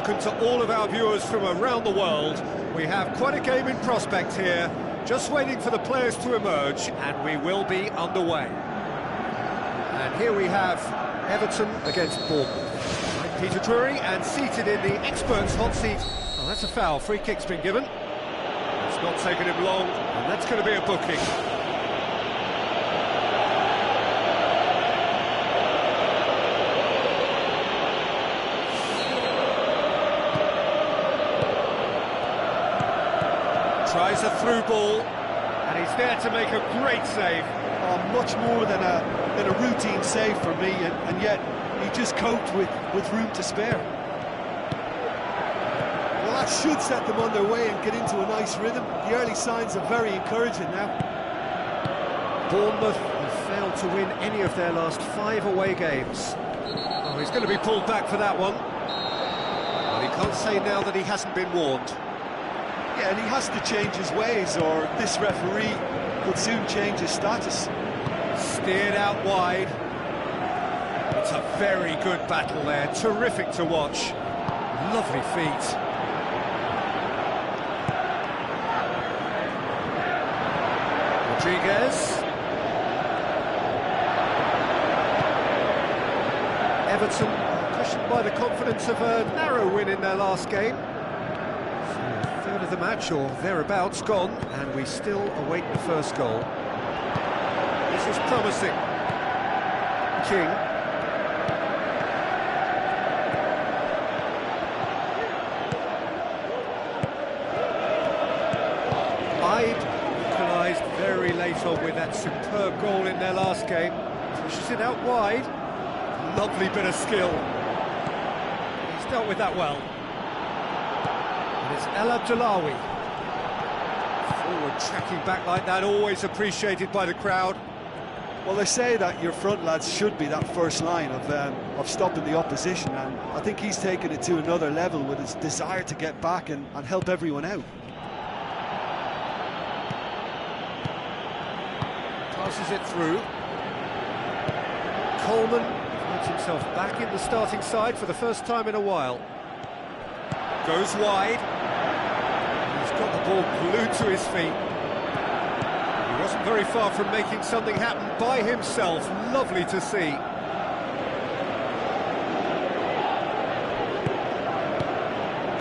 spoken to all of our viewers from around the world. We have quite a game in prospect here, just waiting for the players to emerge, and we will be underway. And here we have Everton against Bournemouth. I'm Peter Drury, and seated in the experts' hot seat. Oh, that's a foul. Free kick's been given. It's not taken him long, and that's going to be a booking. Tries a through ball, and he's there to make a great save. Oh, much more than a routine save for me, and yet he just coped with room to spare. Well, that should set them on their way and get into a nice rhythm. The early signs are very encouraging now. Bournemouth have failed to win any of their last 5 away games. Oh, he's going to be pulled back for that one. Well, he can't say now that he hasn't been warned. Yeah, and he has to change his ways, or this referee could soon change his status. Steered out wide. It's a very good battle there, terrific to watch. Lovely feet. Rodriguez. Everton cushioned by the confidence of a narrow win in their last game. Third of the match, or thereabouts, gone, and we still await the first goal. This is promising. King. Hyde equalised very late on with that superb goal in their last game. Pushes it out wide. Lovely bit of skill. He's dealt with that well. It's El Abdullawi. Forward tracking back like that, always appreciated by the crowd. Well, they say that your front lads should be that first line of stopping the opposition, and I think he's taken it to another level with his desire to get back and help everyone out. Passes it through. Coleman finds himself back in the starting side for the first time in a while. Goes wide. He's got the ball glued to his feet. He wasn't very far from making something happen by himself. Lovely to see.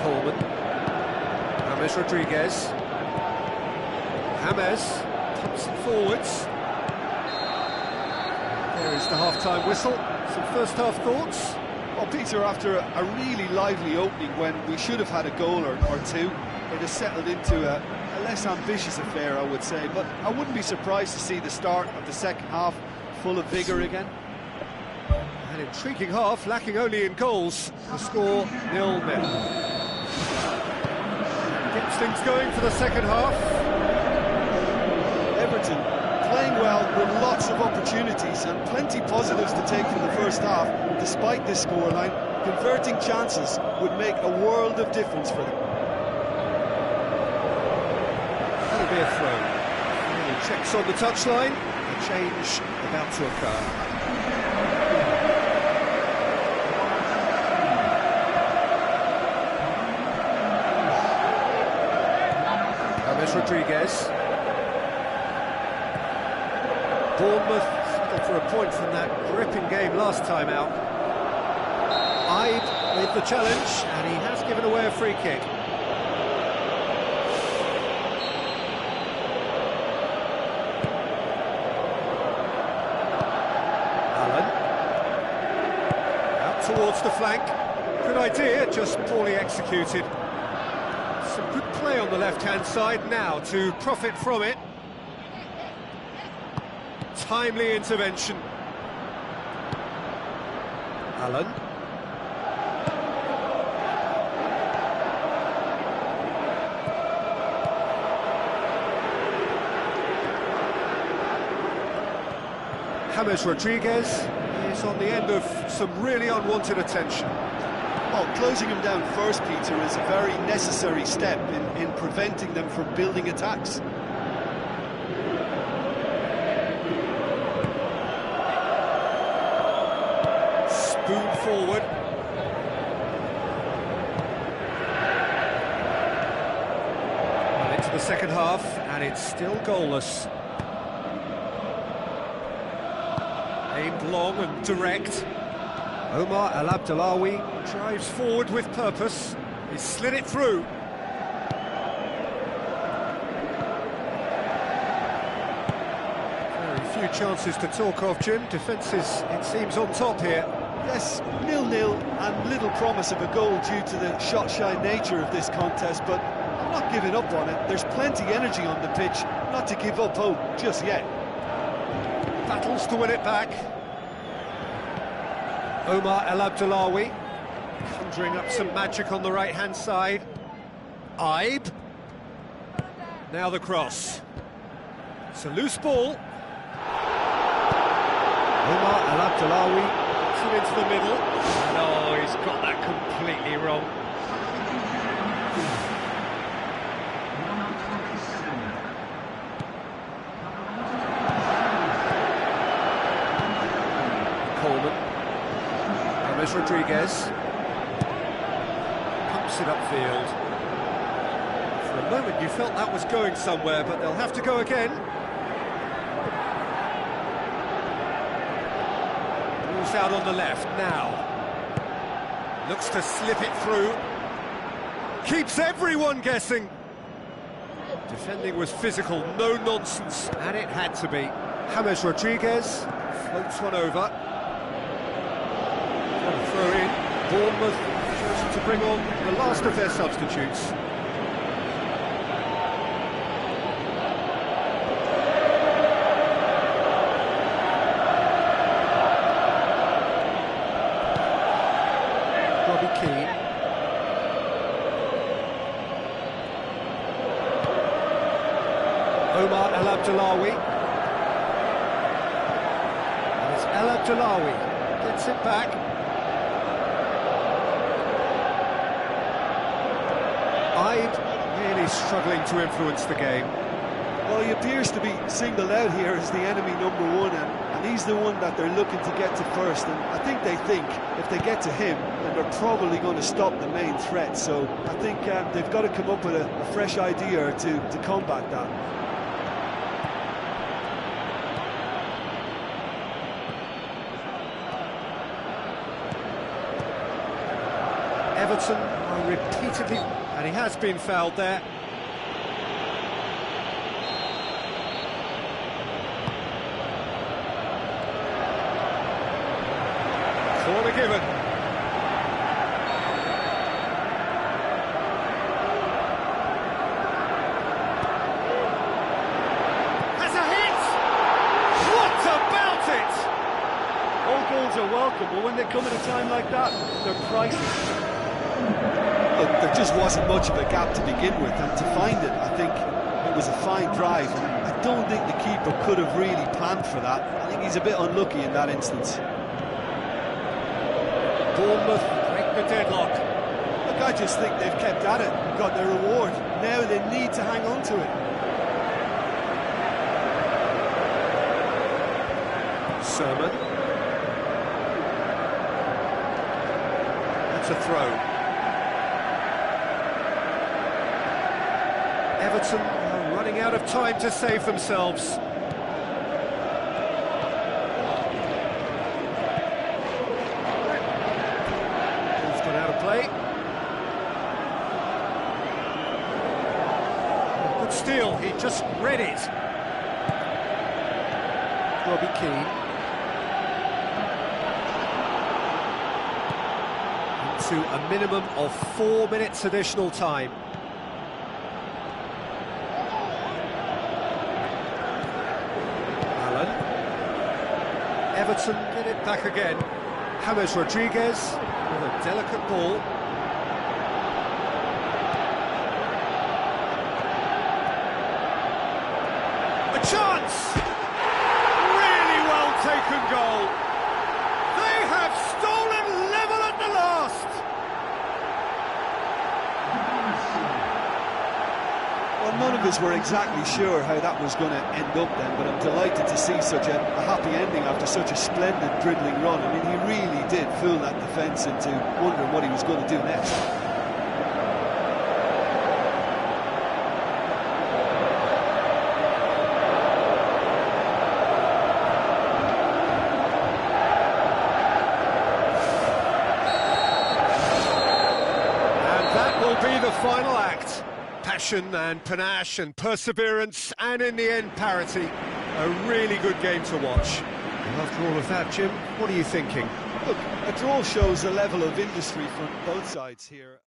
Coleman. James Rodriguez. James pumps it forwards. There is the half-time whistle. Some first-half thoughts? Well, Peter, after a really lively opening when we should have had a goal or two, it has settled into a less ambitious affair, I would say, but I wouldn't be surprised to see the start of the second half full of vigour again. An intriguing half, lacking only in goals. The score 0-0. Gets things going for the second half. Everton playing well with lots of opportunities and plenty positives to take from the first half. Despite this scoreline, converting chances would make a world of difference for them. That'll be a throw. He checks on the touchline. A change about to occur. James Rodriguez. Bournemouth settled for a point from that gripping game last time out. Hyde with the challenge, and he has given away a free kick. Allen. Out towards the flank. Good idea, just poorly executed. Some good play on the left-hand side now to profit from it. Timely intervention. Allen. James Rodriguez is on the end of some really unwanted attention. Well, closing him down first, Peter, is a very necessary step in preventing them from building attacks. Spoon forward. into the second half, and it's still goalless. Aimed long and direct. Omar El Abdellaoui drives forward with purpose. He's slid it through. Very few chances to talk of, Jim. Defence is, it seems, on top here. Yes, 0-0 and little promise of a goal due to the shot-shy nature of this contest, but I'm not giving up on it. There's plenty energy on the pitch, not to give up hope just yet. Battles to win it back. Omar El Abdellaoui conjuring up some magic on the right-hand side. Ibe. Now the cross. It's a loose ball. Omar El Abdellaoui into the middle. No, he's got that completely wrong. Coleman. James Rodriguez. Pumps it upfield. For a moment you felt that was going somewhere, but they'll have to go again. Out on the left now. Looks to slip it through. Keeps everyone guessing. Defending was physical, no nonsense, and it had to be. James Rodriguez floats one over. Throw in. Bournemouth chosen to bring on the last of their substitutes. Keane. Omar El Abdellaoui. And it's El Abdellaoui. Gets it back. Ibe really struggling to influence the game. Well, he appears to be singled out here as the enemy #1, and he's the one that they're looking to get to first. And I think they think if they get to him, then they're probably going to stop the main threat. So I think they've got to come up with a fresh idea or two to combat that. Everton are repeatedly, and he has been fouled there. Corner given. Has a hit! What about it? All goals are welcome, but when they come at a time like that, they're priceless. Look, there just wasn't much of a gap to begin with, and to find it, I think it was a fine drive. And I don't think the keeper could have really planned for that. I think he's a bit unlucky in that instance. Bournemouth break the deadlock. Look, I just think they've kept at it, got their reward. Now they need to hang on to it. Sermon. That's a throw. Everton are running out of time to save themselves. Good steal, he just read it. Robbie Keane. Into a minimum of 4 minutes additional time. Allen. Everton get it back again. James Rodriguez with a delicate ball. A chance! Really well taken goal. They have stolen level at the last. Well, none of us were exactly sure how that was going to end up then, but I'm delighted to see such a happy ending after such a splendid dribbling run. I mean, he really did fool that defence into wondering what he was going to do next. Passion and panache and perseverance, and in the end, parity. A really good game to watch. And after all of that, Jim, what are you thinking? Look, a draw shows a level of industry from both sides here.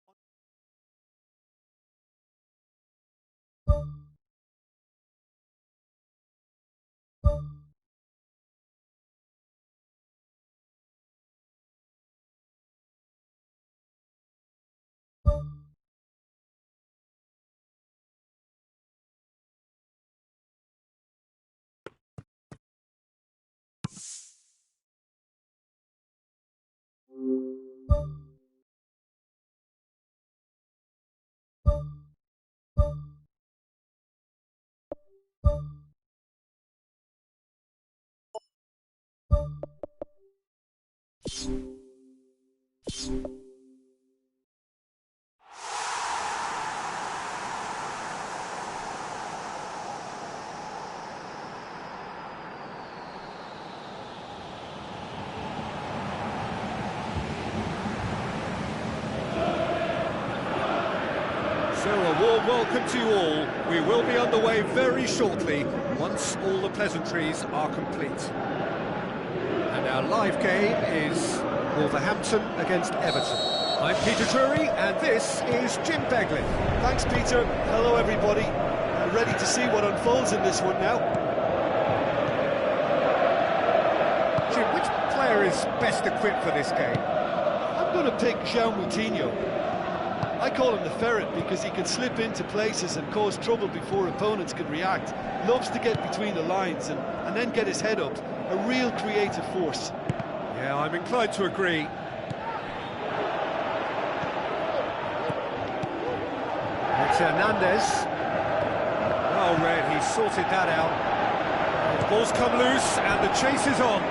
So a warm welcome to you all. We will be underway very shortly, once all the pleasantries are complete. And our live game is Wolverhampton against Everton. I'm Peter Drury, and this is Jim Beglin. Thanks, Peter. Hello, everybody. Ready to see what unfolds in this one now. Jim, which player is best equipped for this game? I'm going to pick João Moutinho. I call him the ferret because he can slip into places and cause trouble before opponents can react. Loves to get between the lines and then get his head up. A real creative force. Yeah, I'm inclined to agree. It's Hernandez. Well read, he sorted that out. The ball's come loose and the chase is on.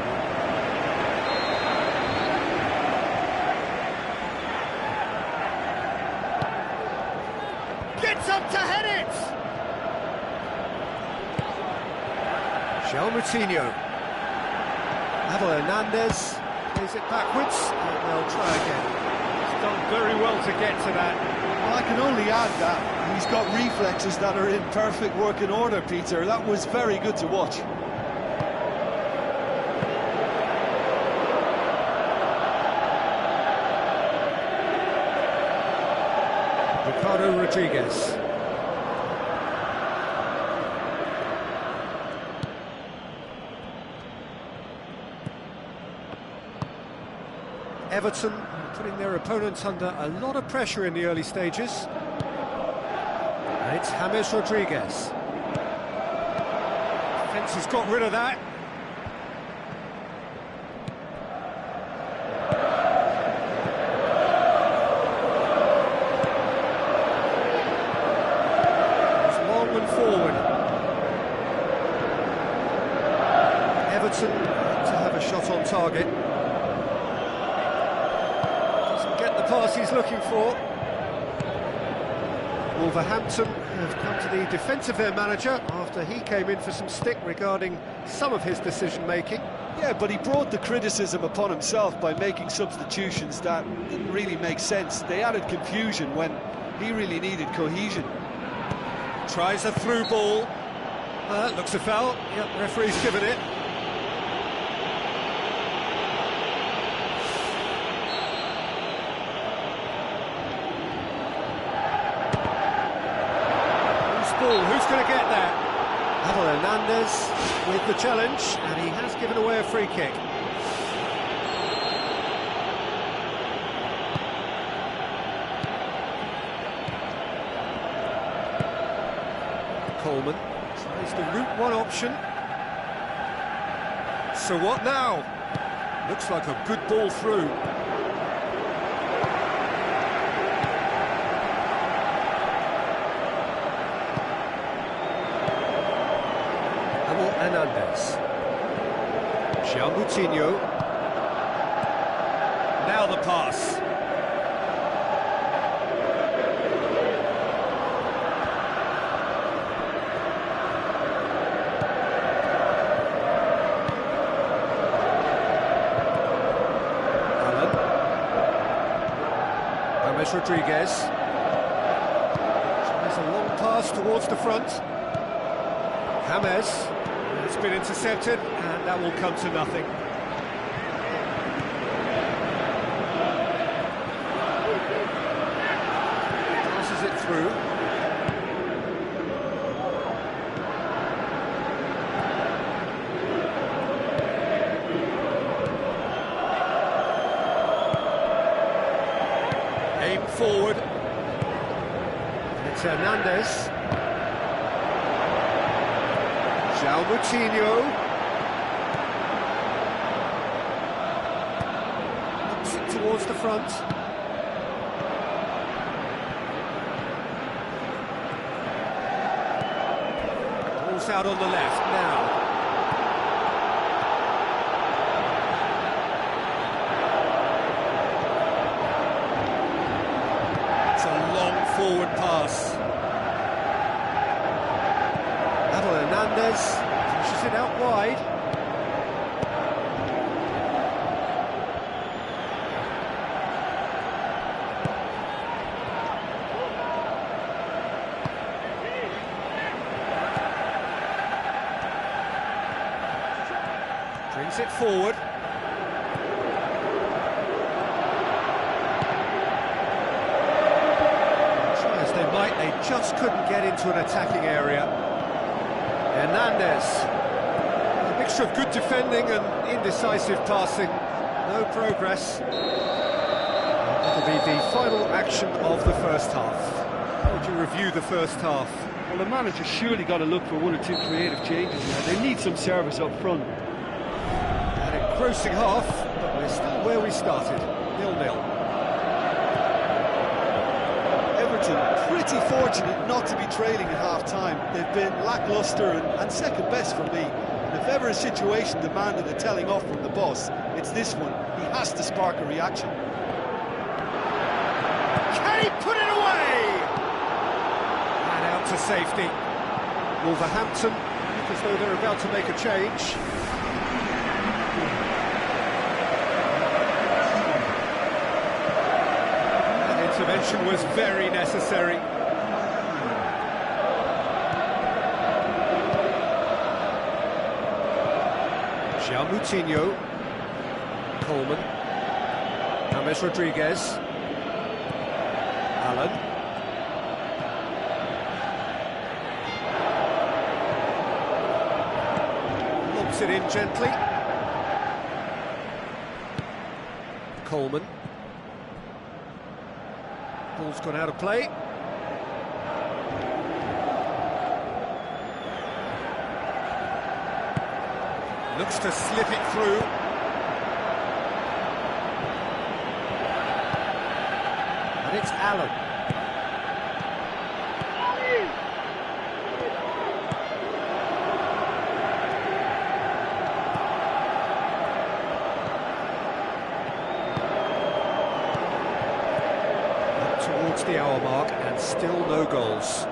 Gets up to head it! João Moutinho. Abel Hernandez plays it backwards, and they'll try again. He's done very well to get to that. Well, I can only add that he's got reflexes that are in perfect working order, Peter. That was very good to watch. Ricardo Rodriguez. Everton putting their opponents under a lot of pressure in the early stages. And it's James Rodriguez. Defence has got rid of that. It's long and forward. Everton to have a shot on target. Pass he's looking for. Wolverhampton have come to the defence of their manager after he came in for some stick regarding some of his decision-making. Yeah, but he brought the criticism upon himself by making substitutions that didn't really make sense. They added confusion when he really needed cohesion. Tries a through ball. Looks a foul. Yep, referee's given it. Who's going to get that? Abel Hernandez with the challenge, and he has given away a free kick. Coleman tries the route one option. So what now? Looks like a good ball through. Hernandez. João Moutinho. Now the pass. Allen. James Rodriguez. Tries a long pass towards the front. James. It's been intercepted, and that will come to nothing. Passes it through. Aim forward. It's Hernandez. João Moutinho. Looks it towards the front. Ball's out on the left now. It's a long forward pass. Hernandez pushes it out wide. Brings it forward. Try as they might, they just couldn't get into an attacking area. Hernandez, a mixture of good defending and indecisive passing, no progress. That'll be the final action of the first half. How would you review the first half? Well, the manager surely got to look for one or two creative changes here. They need some service up front. An engrossing half, but we're still where we started, 0-0. Pretty fortunate not to be trailing at half-time. They've been lacklustre and second best for me. And if ever a situation demanded a telling off from the boss, it's this one. He has to spark a reaction. Can he put it away? And out to safety. Wolverhampton look as though they're about to make a change. Intervention was very necessary. João Moutinho, Coleman, James Rodriguez, Allen, lobs it in gently. Coleman. Ball's gone out of play. Looks to slip it through. And it's Allen. Towards the hour mark and still no goals.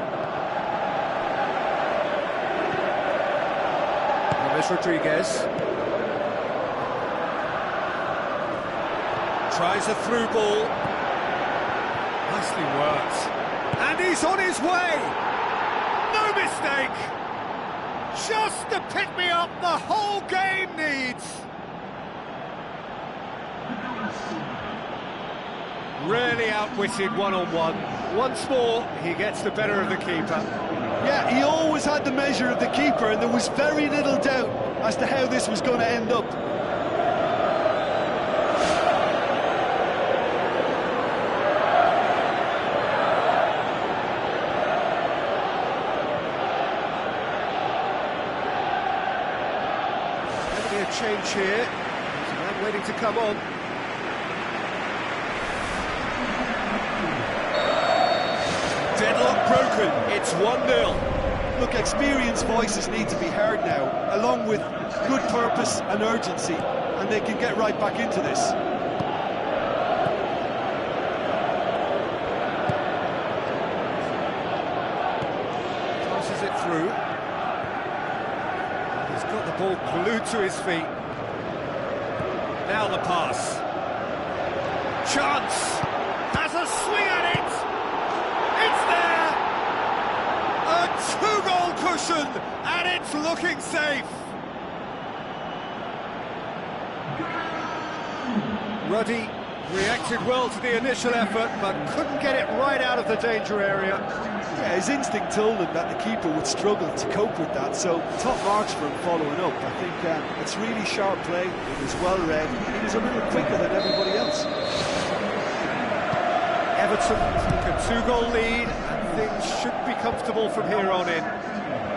James Rodriguez tries a through ball. Nicely worked. And he's on his way. No mistake. Just the pick-me-up the whole game needs. Really outwitted one-on-one. Once more, he gets the better of the keeper. Yeah, he always had the measure of the keeper, and there was very little doubt as to how this was going to end up. There'll be a change here. There's a man waiting to come on. Deadlock broken, it's 1-0. Look, experienced voices need to be heard now, along with good purpose and urgency, and they can get right back into this. Passes it through. He's got the ball glued to his feet. Now the pass. Chance! Has a swing at it! It's there! Two-goal cushion, and it's looking safe. Ruddy reacted well to the initial effort, but couldn't get it right out of the danger area. Yeah, his instinct told him that the keeper would struggle to cope with that, so top marks for him following up. I think it's really sharp play, it was well read, and he was a little quicker than everybody else. Everton took a two-goal lead, and things should be comfortable from here on in.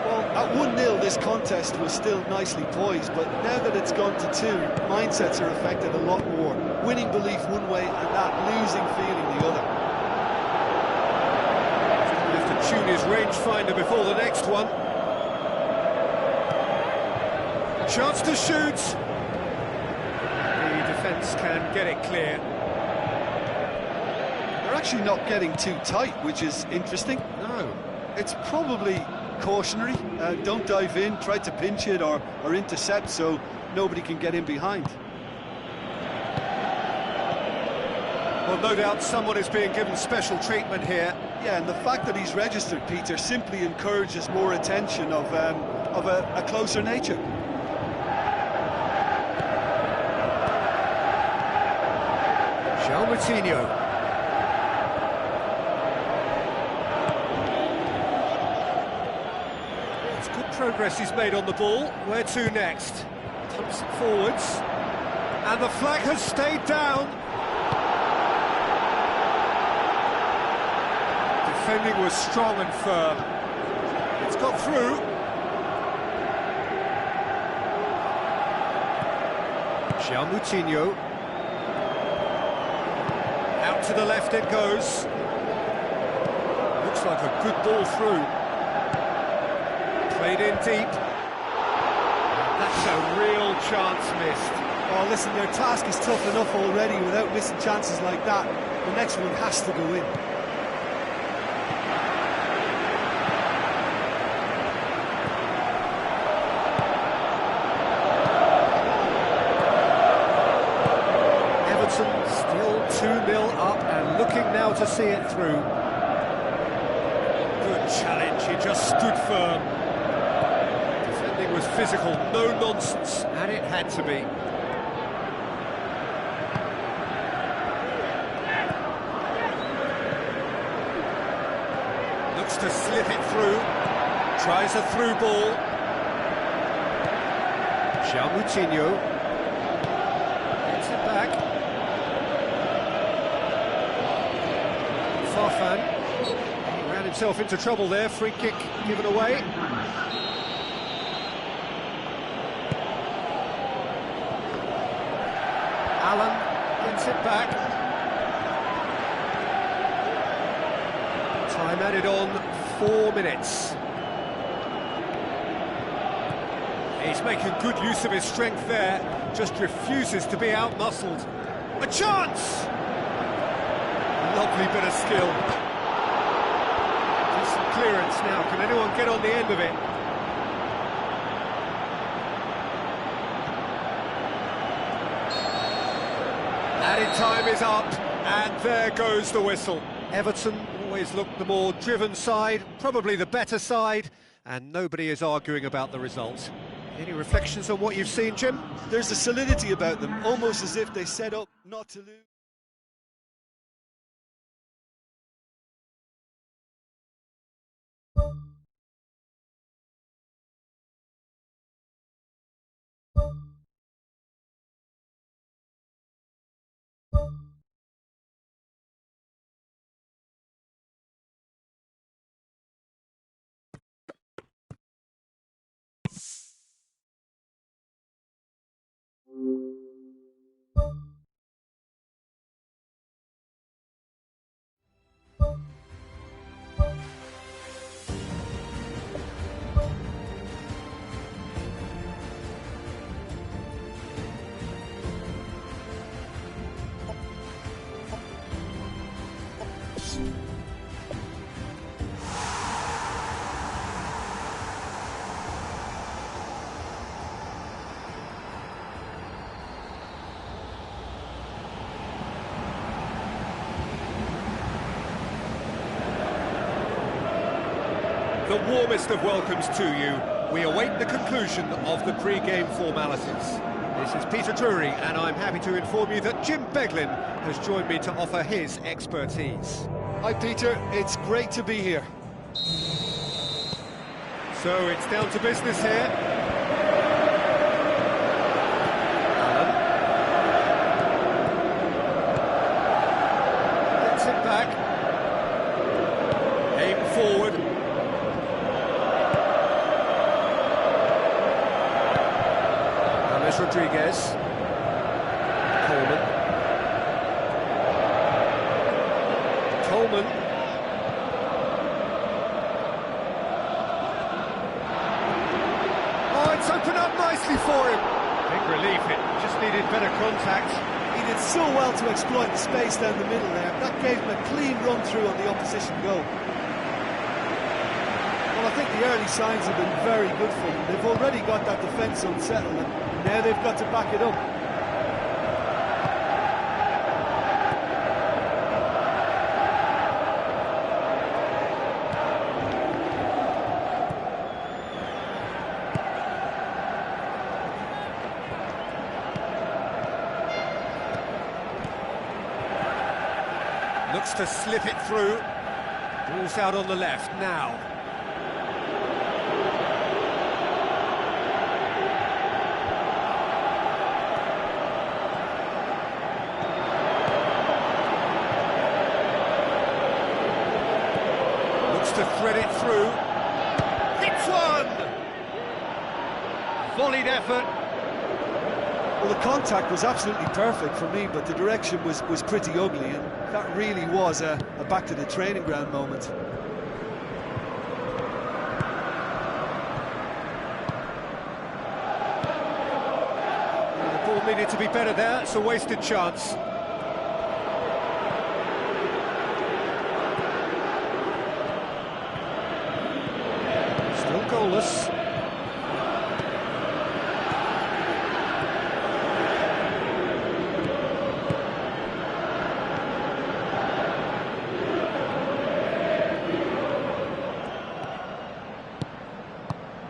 Well, at 1-0 this contest was still nicely poised, but now that it's gone to 2, mindsets are affected a lot more. Winning belief one way and that losing feeling the other. He'll have to tune his rangefinder before the next one. Chance to shoot. The defence can get it clear. They're actually not getting too tight, which is interesting. No. It's probably cautionary. Don't dive in, try to pinch it or intercept so nobody can get in behind. Well, no doubt someone is being given special treatment here. Yeah, and the fact that he's registered, Peter, simply encourages more attention of a closer nature. João Moutinho. It's good progress he's made on the ball. Where to next? Pumps it forwards. And the flag has stayed down. Defending was strong and firm. It's got through. João Moutinho. Out to the left it goes. Looks like a good ball through. Played in deep. That's a real chance missed. Oh, listen, their task is tough enough already without missing chances like that. The next one has to go in. Still 2-0 up and looking now to see it through. Good challenge, he just stood firm. Defending was physical, no nonsense, and it had to be. Looks to slip it through. Tries a through ball. João Moutinho. Gets it back. Farfan, he ran himself into trouble there, free kick given away. Allen gets it back. Time added on, 4 minutes. He's making good use of his strength there, just refuses to be out-muscled. A chance! Lovely bit of skill. Decent clearance now. Can anyone get on the end of it? Added time is up, and there goes the whistle. Everton always looked the more driven side, probably the better side, and nobody is arguing about the result. Any reflections on what you've seen, Jim? There's a solidity about them, almost as if they set up not to lose. The warmest of welcomes to you. We await the conclusion of the pre-game formalities. This is Peter Drury, and I'm happy to inform you that Jim Beglin has joined me to offer his expertise. Hi Peter, it's great to be here. So it's down to business here. Gets it back. Aim forward. James Rodriguez. Coleman. Oh, it's opened up nicely for him. Big relief, it just needed better contact. He did so well to exploit the space down the middle there. That gave him a clean run-through on the opposition goal. Well, I think the early signs have been very good for them. They've already got that defence unsettled, and now they've got to back it up. Looks to slip it through. Ball's out on the left now. Looks to thread it through. Hits one! Volleyed effort. Well, the contact was absolutely perfect for me, but the direction was pretty ugly, and that really was a back-to-the-training ground moment. The ball needed to be better there, it's a wasted chance. Still goalless.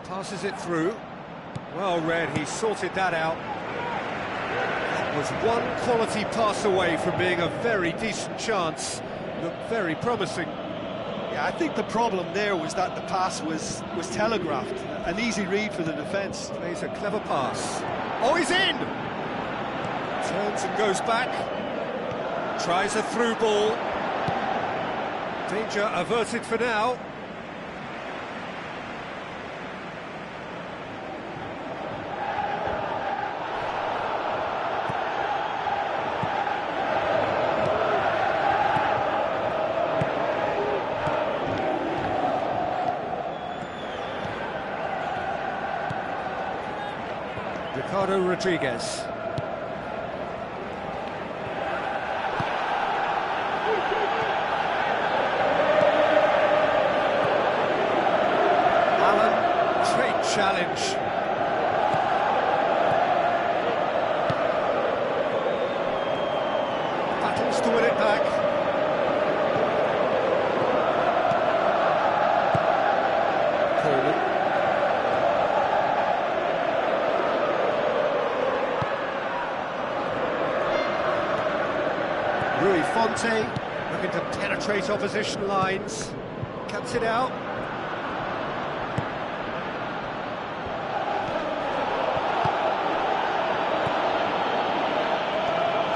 Passes it through. Well read, he sorted that out. That was one quality pass away from being a very decent chance. Looked very promising. Yeah, I think the problem there was that the pass was telegraphed. An easy read for the defence. Plays a clever pass. Oh, he's in! Turns and goes back. Tries a through ball. Danger averted for now. Ricardo Rodriguez. Allen, great challenge. Battles to win it back. Coleman. Rui Fonte, looking to penetrate opposition lines, cuts it out.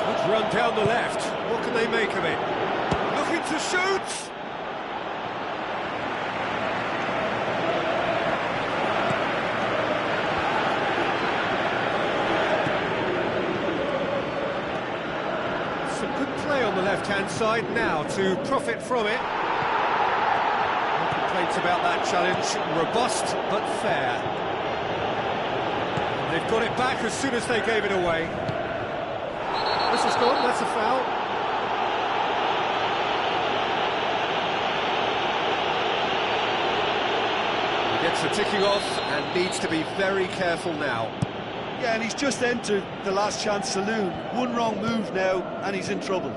Good run down the left, what can they make of it? Looking to shoot! Some good play on the left-hand side now to profit from it. No complaints about that challenge, robust but fair. They've got it back as soon as they gave it away. This is gone, that's a foul. He gets the ticking off and needs to be very careful now. Yeah, and he's just entered the last chance saloon. One wrong move now, and he's in trouble.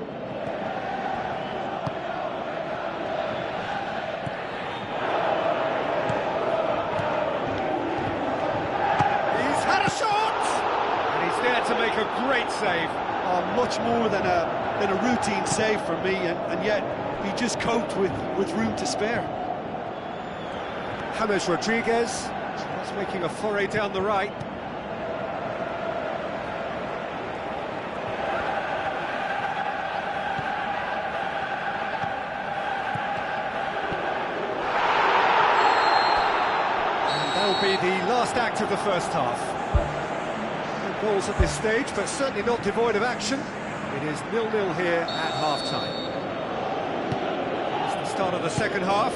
to make a great save. Much more than a routine save for me, and yet he just coped with room to spare. James Rodriguez was making a foray down the right. And that'll be the last act of the first half. No goals at this stage, but certainly not devoid of action. It is 0-0 here at half-time. It's the start of the second half.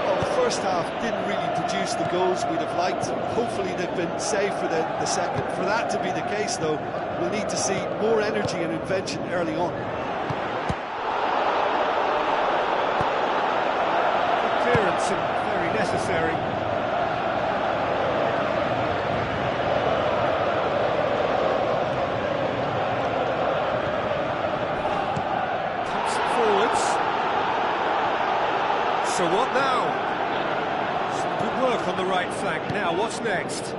Well, the first half didn't really produce the goals we'd have liked. Hopefully they've been saved for the second. For that to be the case, though, we'll need to see more energy and invention early on. Good clearance and very necessary. So what now? Some good work on the right flank. Now, what's next?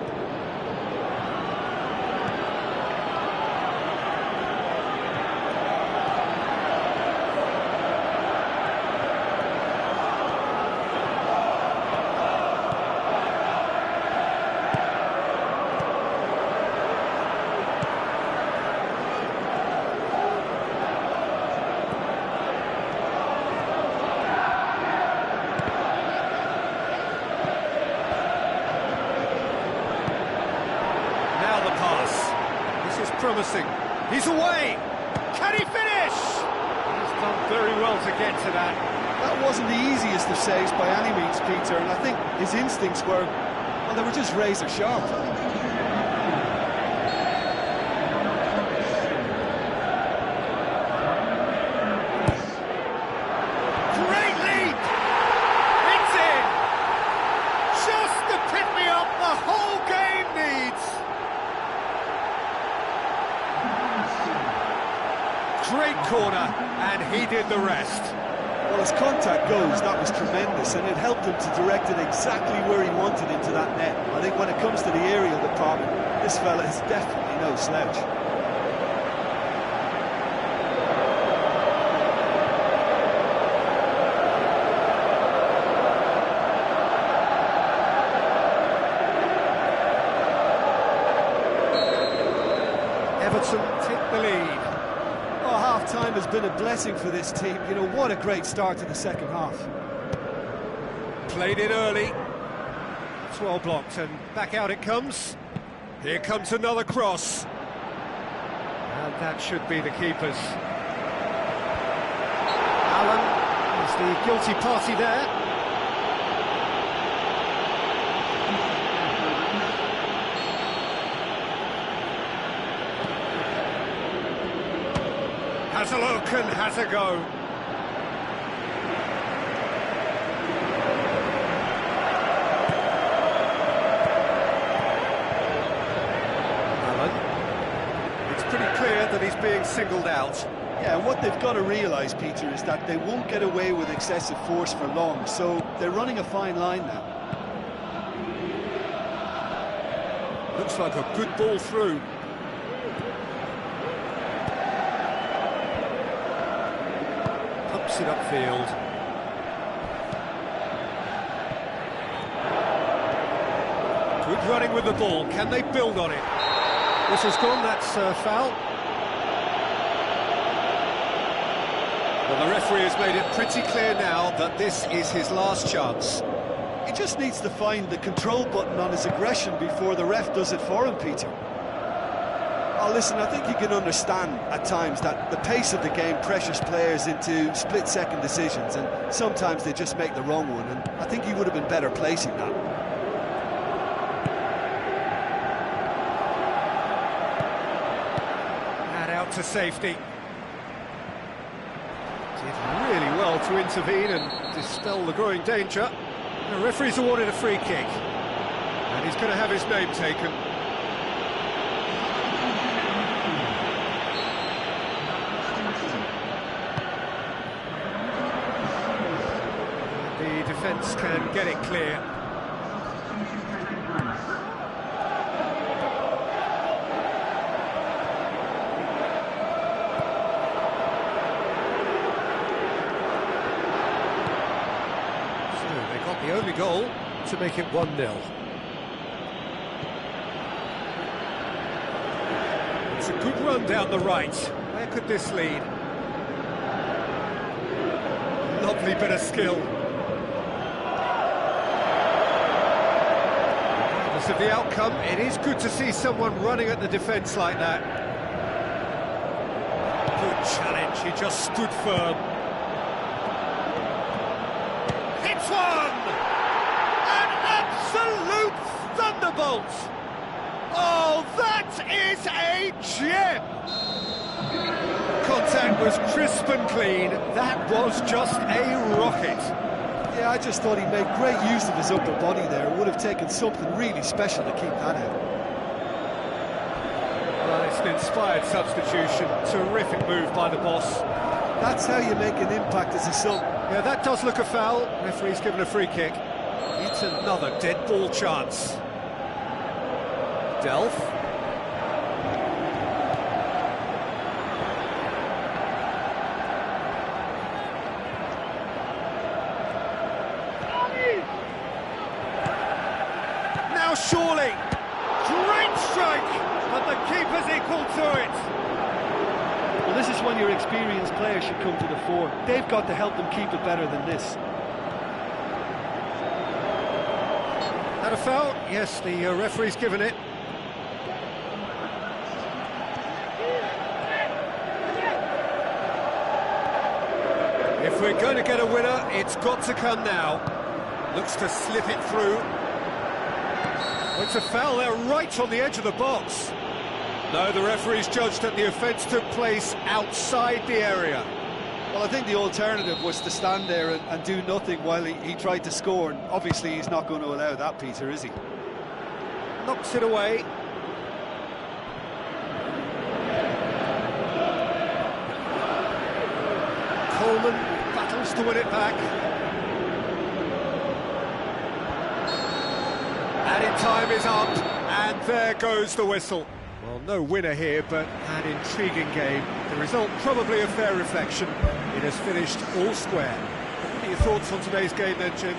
Promising. He's away. Can he finish? He's done very well to get to that. That wasn't the easiest of saves by any means, Peter, and I think his instincts were, well, they were just razor sharp. Great leap! It's in! Just the pick-me-up the whole game needs! Great corner, and he did the rest. Well, as contact goes, that was tremendous, and it helped him to direct it exactly where he wanted into that net. I think when it comes to the aerial department, this fella is definitely no slouch. Everton take the lead. Oh, half-time has been a blessing for this team. You know, what a great start to the second half. Played it early. It's well blocked, and back out it comes. Here comes another cross. And that should be the keeper's. Allen is the guilty party there. Has a look and has a go. Allen. It's pretty clear that he's being singled out. Yeah, and what they've got to realise, Peter, is that they won't get away with excessive force for long, so they're running a fine line now. Looks like a good ball through. Pumps it upfield. Good running with the ball. Can they build on it? This has gone, that's foul. Well, the referee has made it pretty clear now that this is his last chance. He just needs to find the control button on his aggression before the ref does it for him, Peter. Oh, listen, I think you can understand at times that the pace of the game pressures players into split-second decisions, and sometimes they just make the wrong one, and I think he would have been better placing that. And out to safety. Did really well to intervene and dispel the growing danger. The referee's awarded a free kick, and he's going to have his name taken. The defence can get it clear. And the only goal to make it 1-0. It's a good run down the right. Where could this lead? Lovely bit of skill. Regardless of the outcome, it is good to see someone running at the defence like that. Good challenge, he just stood firm. Hits one! An absolute thunderbolt! Oh, that is a gem! Contact was crisp and clean. That was just a rocket. Yeah, I just thought he made great use of his upper body there. It would have taken something really special to keep that out. Well, it's an inspired substitution. Terrific move by the boss. That's how you make an impact as a sub. Yeah, that does look a foul. Referee's given a free kick. It's another dead ball chance. Delph. Now surely. Great strike, but the keeper's equal to it. Well, this is when your experienced players should come to the fore. They've got to help them keep it better than this. Had a foul? Yes, the referee's given it. If we're going to get a winner, it's got to come now. Looks to slip it through. Oh, it's a foul there right on the edge of the box. No, the referee's judged that the offence took place outside the area. Well, I think the alternative was to stand there and do nothing while he tried to score, and obviously he's not going to allow that, Peter, is he? Knocks it away. Coleman battles to win it back. Added time is up, and there goes the whistle. Well, no winner here, but an intriguing game. The result probably a fair reflection. It has finished all square. What are your thoughts on today's game then, Jim?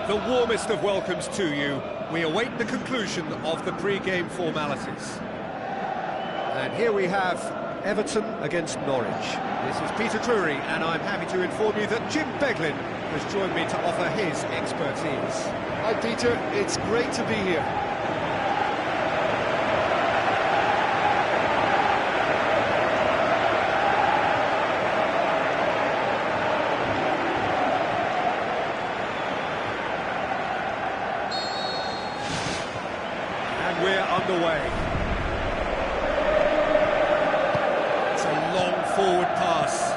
The warmest of welcomes to you. We await the conclusion of the pre-game formalities. And here we have Everton against Norwich. This is Peter Drury, and I'm happy to inform you that Jim Beglin has joined me to offer his expertise. Hi, Peter. It's great to be here. We're underway. It's a long forward pass.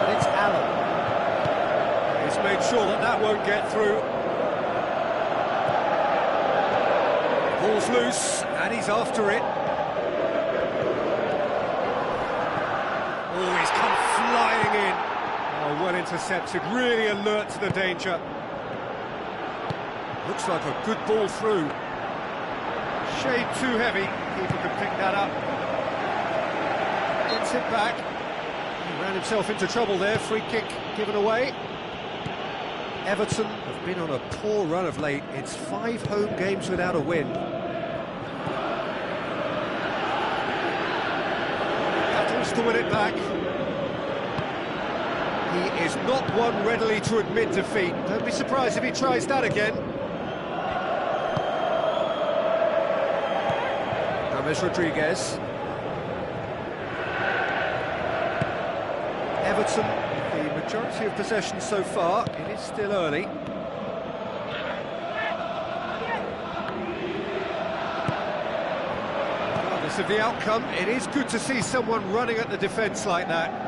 And it's Allen. He's made sure that that won't get through. Ball's loose, and he's after it. Oh, he's come flying in. Oh, well intercepted, really alert to the danger. Looks like a good ball through. Shade too heavy, keeper could pick that up. Gets it back. He ran himself into trouble there, free kick given away. Everton have been on a poor run of late. It's 5 home games without a win. Battles to win it back. He is not one readily to admit defeat. Don't be surprised if he tries that again. James Rodriguez. Everton, the majority of possession so far. It is still early. Regardless of the outcome, it is good to see someone running at the defence like that.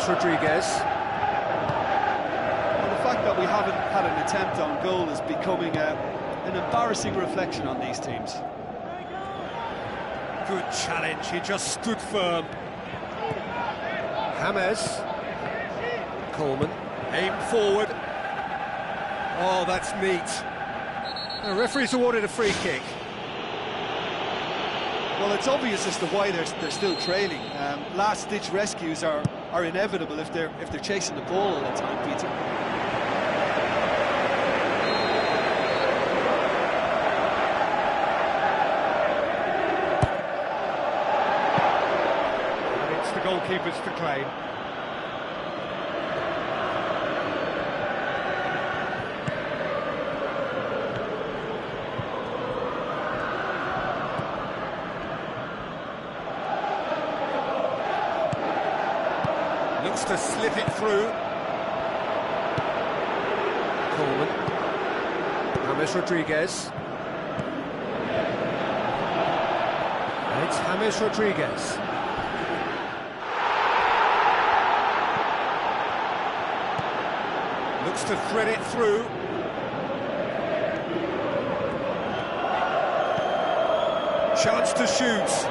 Rodriguez. Well, the fact that we haven't had an attempt on goal is becoming an embarrassing reflection on these teams. Good challenge, he just stood firm. James. Coleman, aim forward. Oh, that's neat. The referee's awarded a free kick. Well, it's obvious as to why they're still trailing. Last-ditch rescues are inevitable if they're chasing the ball all the time, Peter. And it's the goalkeepers to claim. Looks to slip it through. Coleman. James Rodriguez. It's James Rodriguez. Looks to thread it through. Chance to shoot.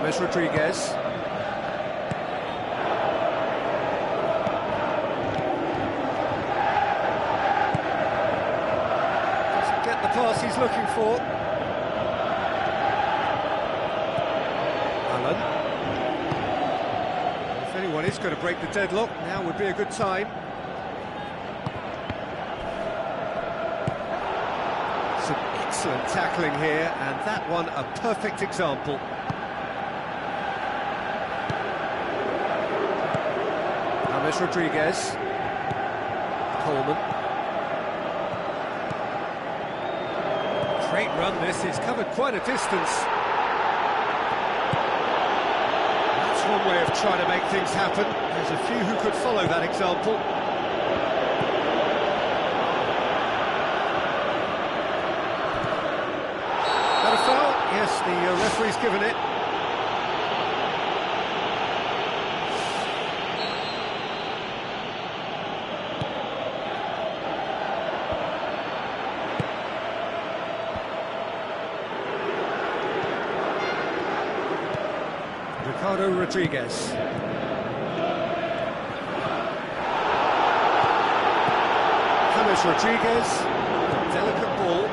James Rodriguez. Doesn't get the pass he's looking for. Allen. If anyone is going to break the deadlock, now would be a good time. Some excellent tackling here, and that one a perfect example. James Rodriguez. Coleman. Great run this, he's covered quite a distance. That's one way of trying to make things happen. There's a few who could follow that example. Got a foul? Yes, the referee's given it. Ricardo Rodriguez. James Rodriguez, a delicate ball.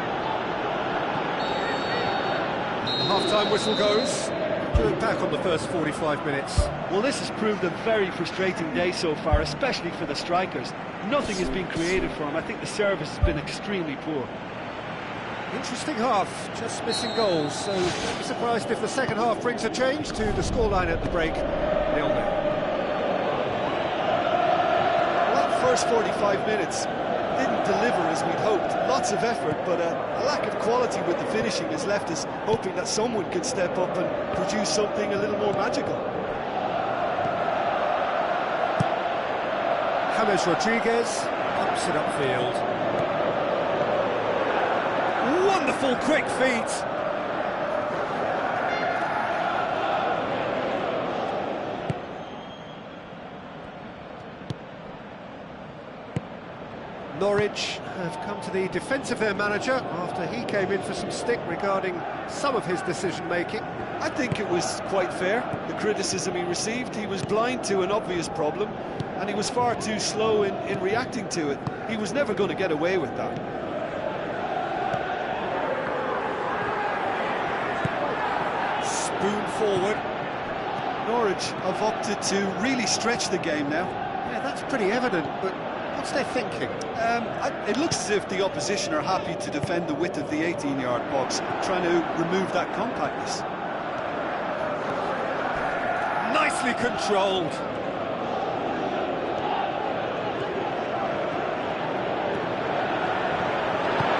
And the half-time whistle goes. Good back on the first 45 minutes. Well, this has proved a very frustrating day so far, especially for the strikers. Nothing has been created for them. I think the service has been extremely poor. Interesting half, just missing goals, so don't be surprised if the second half brings a change to the scoreline at the break. 0-0. Well, that first 45 minutes didn't deliver as we'd hoped. Lots of effort, but a lack of quality with the finishing has left us hoping that someone could step up and produce something a little more magical. James Rodriguez pumps it upfield. Wonderful quick feet. Norwich have come to the defence of their manager after he came in for some stick regarding some of his decision-making. I think it was quite fair, the criticism he received. He was blind to an obvious problem, and he was far too slow in reacting to it. He was never going to get away with that. Spoon forward. Norwich have opted to really stretch the game now. Yeah, that's pretty evident, but what's their thinking? It looks as if the opposition are happy to defend the width of the 18-yard box, trying to remove that compactness. Nicely controlled.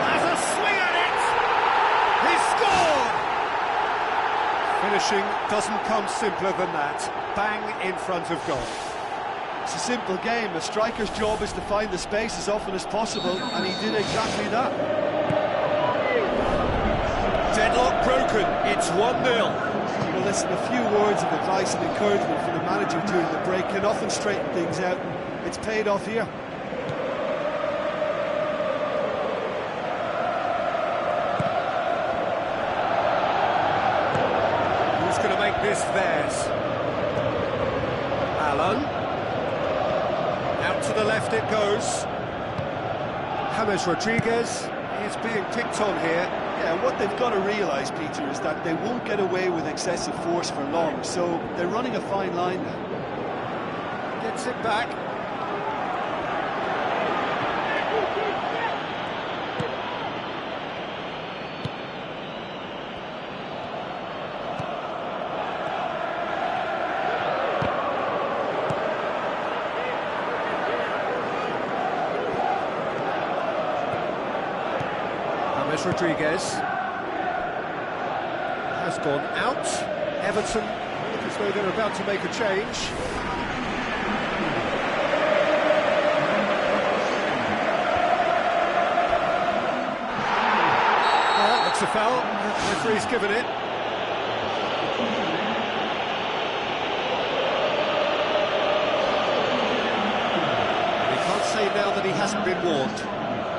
Has a swing at it! He scored! Finishing doesn't come simpler than that. Bang in front of goal. It's a simple game. A striker's job is to find the space as often as possible, and he did exactly that. Deadlock broken. It's 1-0. Well, listen, a few words of advice and encouragement from the manager during the break can often straighten things out. It's paid off here. Who's going to make this theirs? Allen. Out to the left it goes. James Rodriguez is being picked on here. Yeah, what they've got to realise, Peter, is that they won't get away with excessive force for long, so they're running a fine line now. Gets it back. James Rodriguez has gone out. Everton look as though they're about to make a change. That's a foul. The referee's given it. And he can't say now that he hasn't been warned.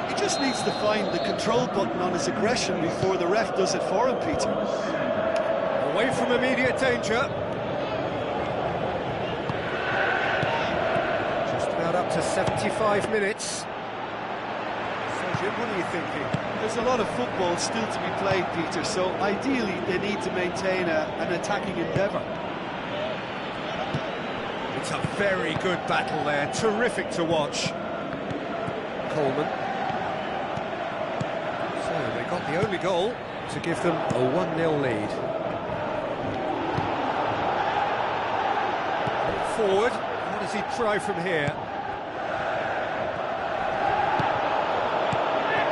He just needs to find the control button on his aggression before the ref does it for him, Peter. Away from immediate danger. Just about up to 75 minutes. So, Jim, what are you thinking? There's a lot of football still to be played, Peter, so ideally they need to maintain an attacking endeavour. It's a very good battle there, terrific to watch. Coleman. So they got the only goal to give them a 1-0 lead. Forward, what does he try from here?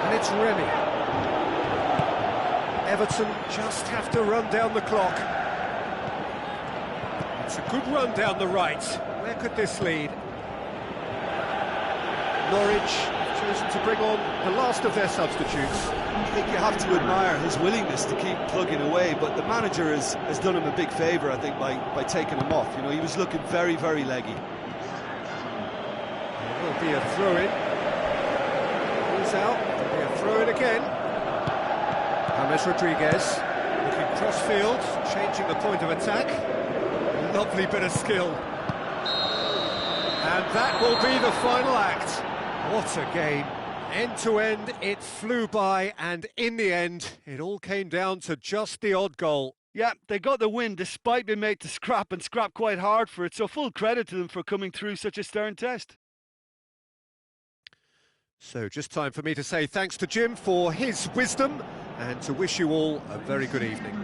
And it's Remy. Everton just have to run down the clock. It's a good run down the right. Where could this lead? Norwich have chosen to bring on the last of their substitutes. I think you have to admire his willingness to keep plugging away, but the manager has done him a big favour, I think, by taking him off. You know, he was looking very, very leggy. There will be a throw-in. He's out. There'll be a throw-in again. James Rodriguez looking cross-field, changing the point of attack. Lovely bit of skill. And that will be the final act. What a game. End to end, it flew by, and in the end, it all came down to just the odd goal. Yeah, they got the win despite being made to scrap, and scrap quite hard for it, so full credit to them for coming through such a stern test. So just time for me to say thanks to Jim for his wisdom, and to wish you all a very good evening.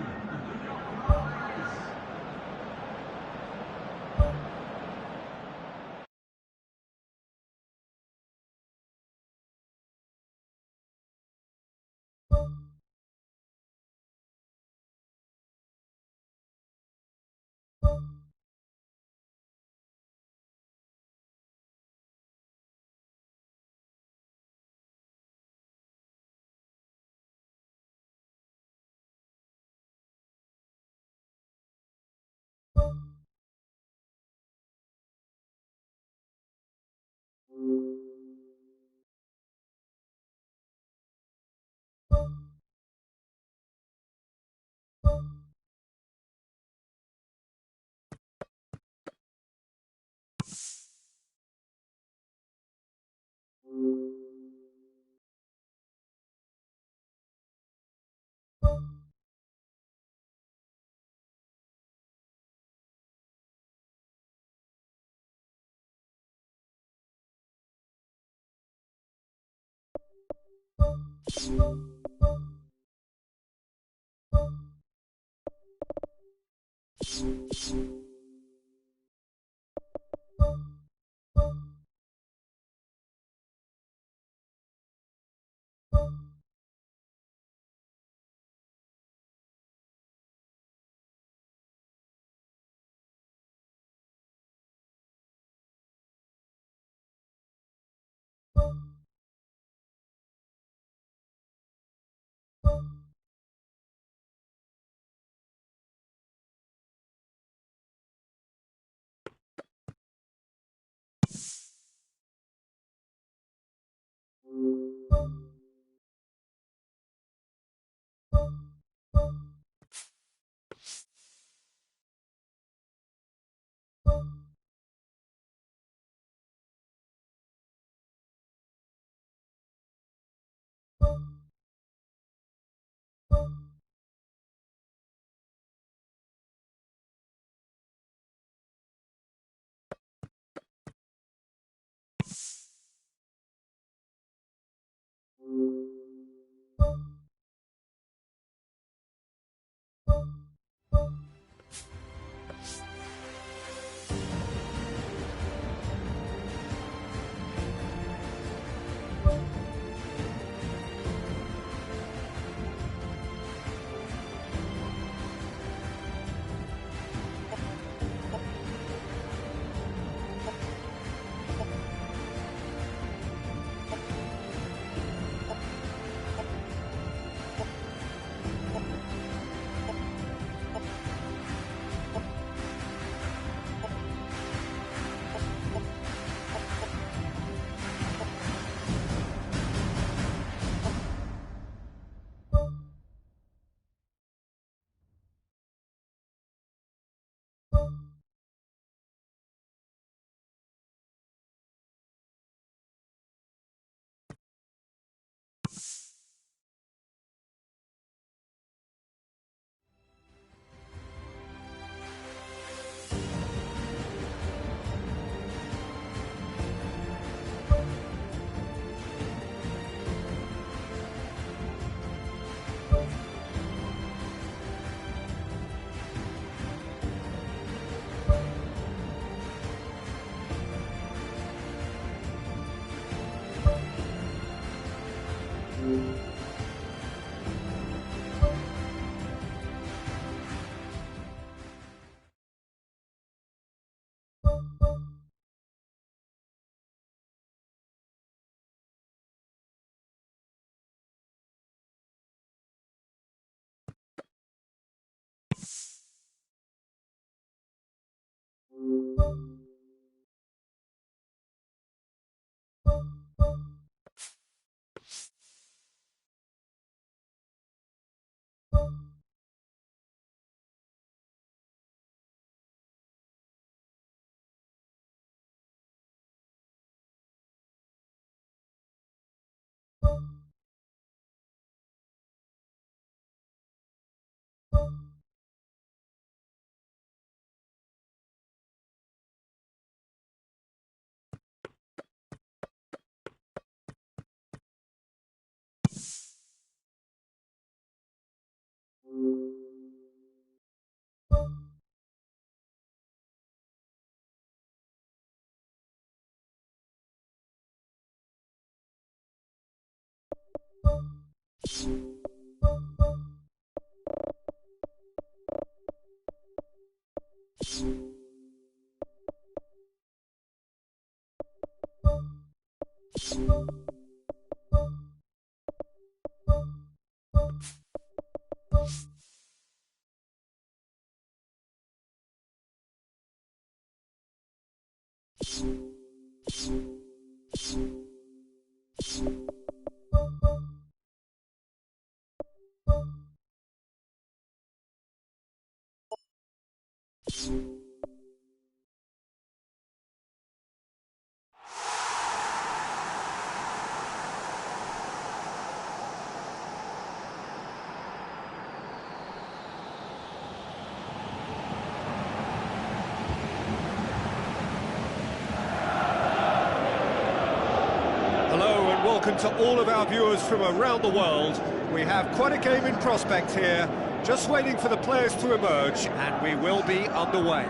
welcome to all of our viewers from around the world. We have quite a game in prospect here, just waiting for the players to emerge, and we will be underway.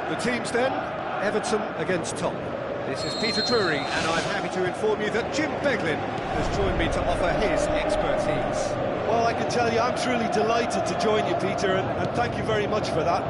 The teams then, Everton against Tottenham. This is Peter Drury, and I'm happy to inform you that Jim Beglin has joined me to offer his expertise. Well, I can tell you I'm truly delighted to join you, Peter, and thank you very much for that.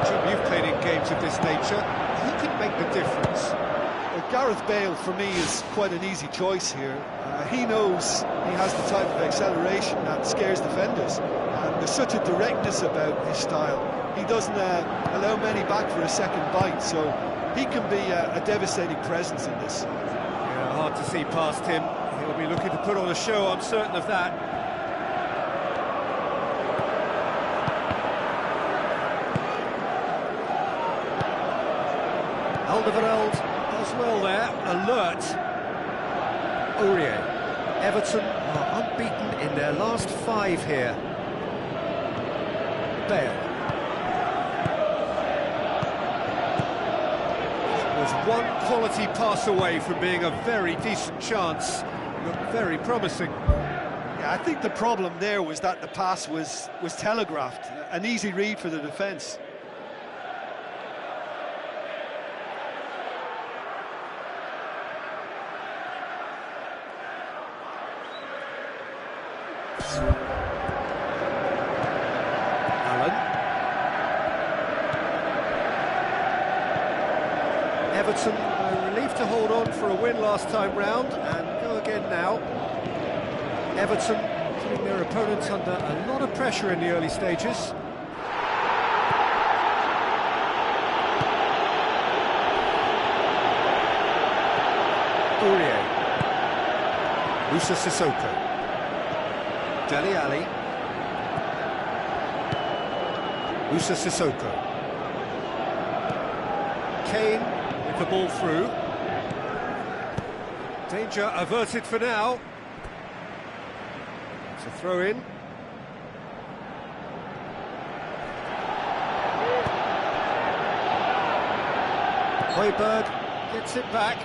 Jim, you've played in games of this nature. Who can make the difference? Well, Gareth Bale, for me, is quite an easy choice here. He knows he has the type of acceleration that scares defenders, and there's such a directness about his style. He doesn't allow many back for a second bite, so he can be a devastating presence in this. Yeah, hard to see past him. He'll be looking to put on a show, I'm certain of that. Alderweireld does well there, alert. Aurier. Everton are unbeaten in their last 5 here. Bale. Was one quality pass away from being a very decent chance. Looked very promising. Yeah, I think the problem there was that the pass was telegraphed. An easy read for the defence. Allen. Everton were relieved to hold on for a win last time round and go again now. Everton putting their opponents under a lot of pressure in the early stages. Aurier. Moussa Sissoko. Dele Alli. Moussa Sissoko. Kane with the ball through. Danger averted for now. It's a throw in. Højbjerg gets it back.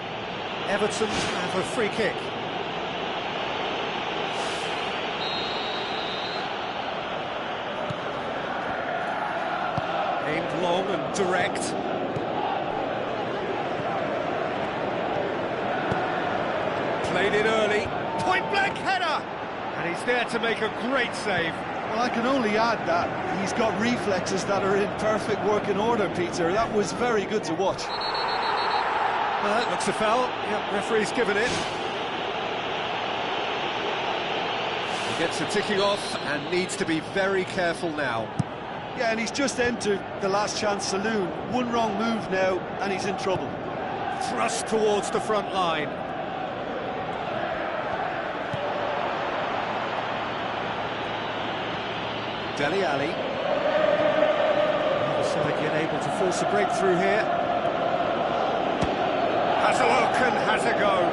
Everton have a free kick. Aimed long and direct. Played it early. Point-blank header! And he's there to make a great save. Well, I can only add that he's got reflexes that are in perfect working order, Peter. That was very good to watch. That looks a foul. Yep, referee's given it. He gets the ticking off and needs to be very careful now. Yeah, and he's just entered the last chance saloon. One wrong move now, and he's in trouble. Thrust towards the front line. Dele Alli. The other side yet able to force a breakthrough here. Has a look and has a go.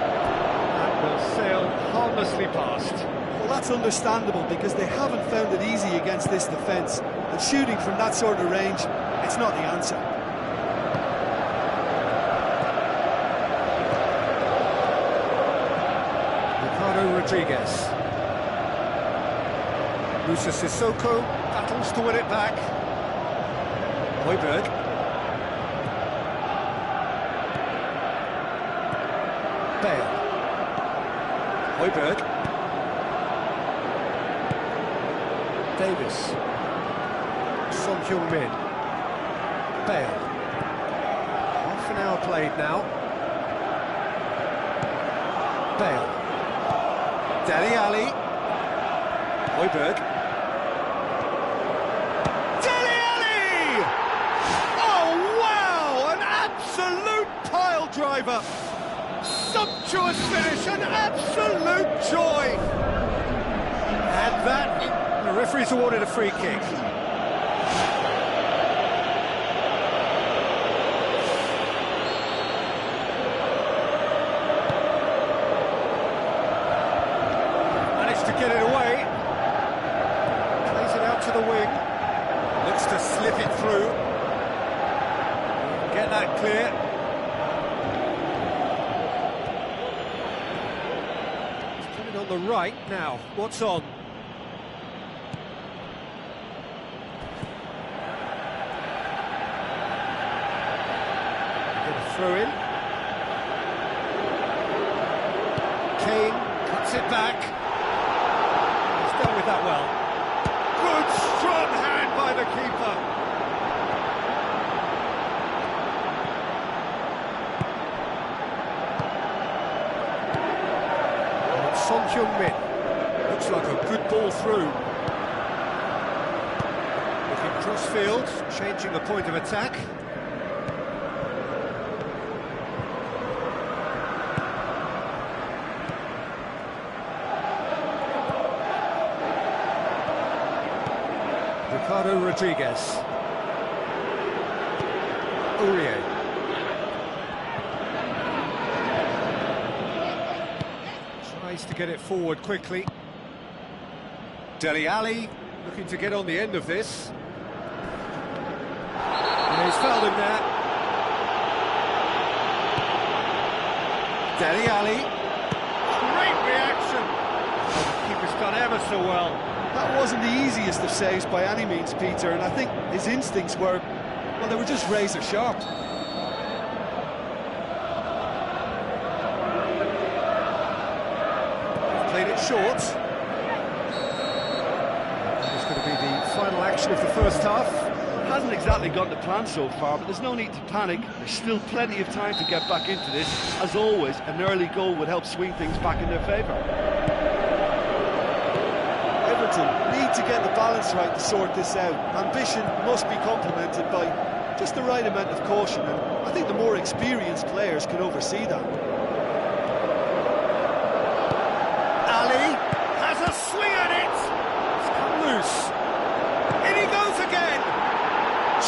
That will sail harmlessly past. Well, that's understandable because they haven't found it easy against this defence. And shooting from that sort of range, it's not the answer. Ricardo Rodriguez. Moussa Sissoko battles to win it back. Højbjerg. Bale. Højbjerg. Davis. Son Heung-min. Bale. Half an hour played now. Bale. Dele Alli. Højbjerg. Dele Alli! Oh, wow! An absolute pile driver! Sumptuous finish, an absolute joy! And that, the referee's awarded a free kick. Managed to get it away. Plays it out to the wing. Looks to slip it through. Get that clear. the right. Now, what's on? Get a throw in. Kane cuts it back. He's dealt with that well. Good, strong hand by the keeper. Son Heung-min, looks like a good ball through. Looking cross-field, changing the point of attack. Ricardo Rodriguez. Aurier. Tries to get it forward quickly. Dele Alli looking to get on the end of this. And he's fouled him there. Dele Alli. Great reaction. The keeper's done ever so well. That wasn't the easiest of saves by any means, Peter, and I think his instincts were, well, they were just razor sharp. Played it short. It's going to be the final action of the first half. Hasn't exactly gone to plan so far, but there's no need to panic. There's still plenty of time to get back into this. As always, an early goal would help swing things back in their favour. Everton need to get the balance right to sort this out. Ambition must be complemented by just the right amount of caution, and I think the more experienced players can oversee that. Ali has a swing at it. It's come loose. In he goes again.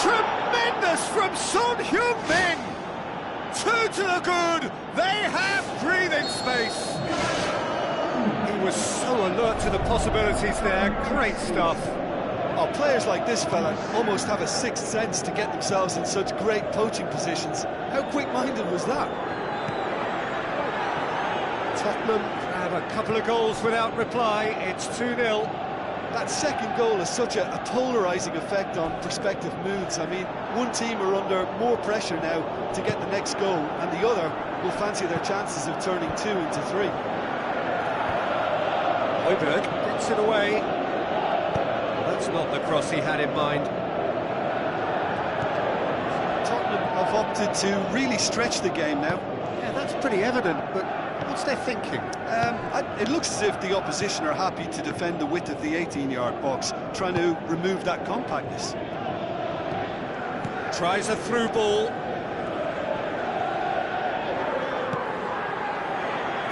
Tremendous from Son Heung-min. 2 to the good. They have breathing space. He was so alert to the possibilities there. Great stuff. Oh, players like this fella almost have a sixth sense to get themselves in such great poaching positions. How quick-minded was that? Tottenham have a couple of goals without reply. It's 2-0. That second goal has such a polarising effect on prospective moods. I mean, one team are under more pressure now to get the next goal, and the other will fancy their chances of turning 2 into 3. Højbjerg gets it away. That's not the cross he had in mind. Tottenham have opted to really stretch the game now. Yeah, that's pretty evident, but what's their thinking? It looks as if the opposition are happy to defend the width of the 18-yard box, trying to remove that compactness. Tries a through ball.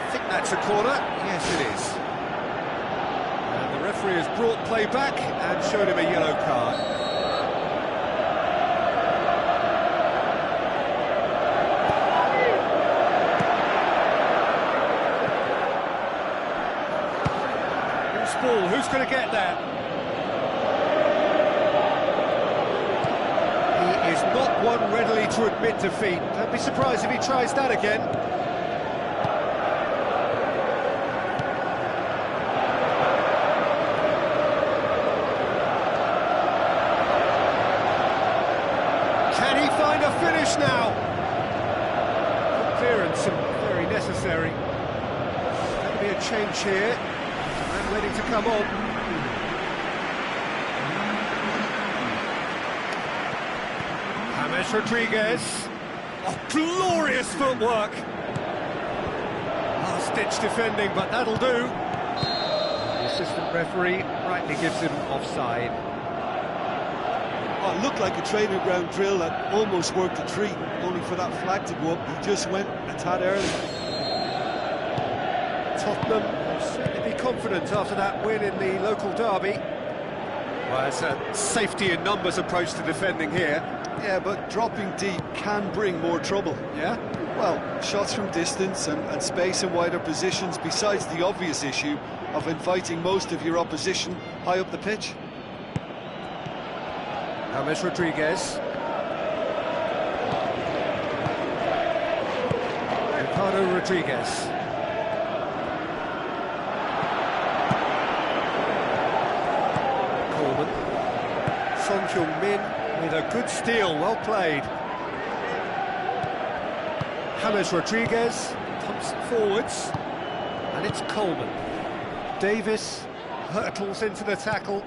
I think that's a corner. Yes, it is. And the referee has brought play back and showed him a yellow card. Ball. Who's going to get there? He is not one readily to admit defeat. Don't be surprised if he tries that again. Can he find a finish now? Good clearance and very necessary. Going to be a change here. And ready to come on. James Rodriguez. Oh, glorious footwork. Last-ditch defending, but that'll do. The assistant referee rightly gives him offside. Oh, it looked like a training ground drill that almost worked a treat, only for that flag to go up. He just went a tad early. Tottenham will certainly be confident after that win in the local derby. Well, it's a safety in numbers approach to defending here. Yeah, but dropping deep can bring more trouble. Yeah? Well, shots from distance and space in wider positions, besides the obvious issue of inviting most of your opposition high up the pitch. James Rodriguez. Ricardo Rodriguez. Kyung-min with a good steal, well played. James Rodriguez pumps it forwards, and it's Coleman. Davis hurtles into the tackle.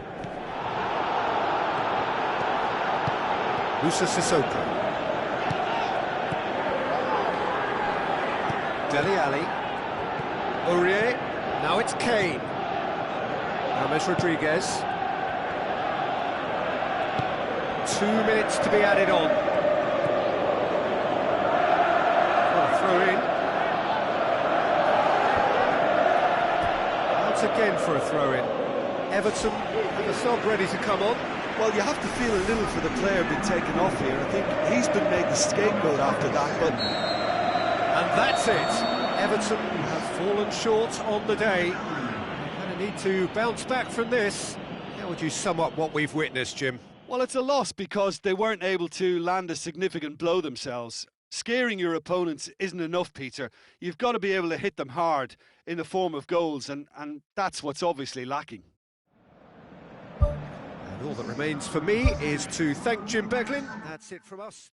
Musa Sissoko. Dele Alli. Aurier. Now it's Kane. James Rodriguez. 2 minutes to be added on. What a throw in. Once again for a throw in. Everton have a sub ready to come on. Well, you have to feel a little for the player being taken off here. I think he's been made the scapegoat after that, but... And that's it. Everton have fallen short on the day. They're going to need to bounce back from this. How would you sum up what we've witnessed, Jim? Well, it's a loss because they weren't able to land a significant blow themselves. Scaring your opponents isn't enough, Peter. You've got to be able to hit them hard in the form of goals, and that's what's obviously lacking. And all that remains for me is to thank Jim Beglin. That's it from us.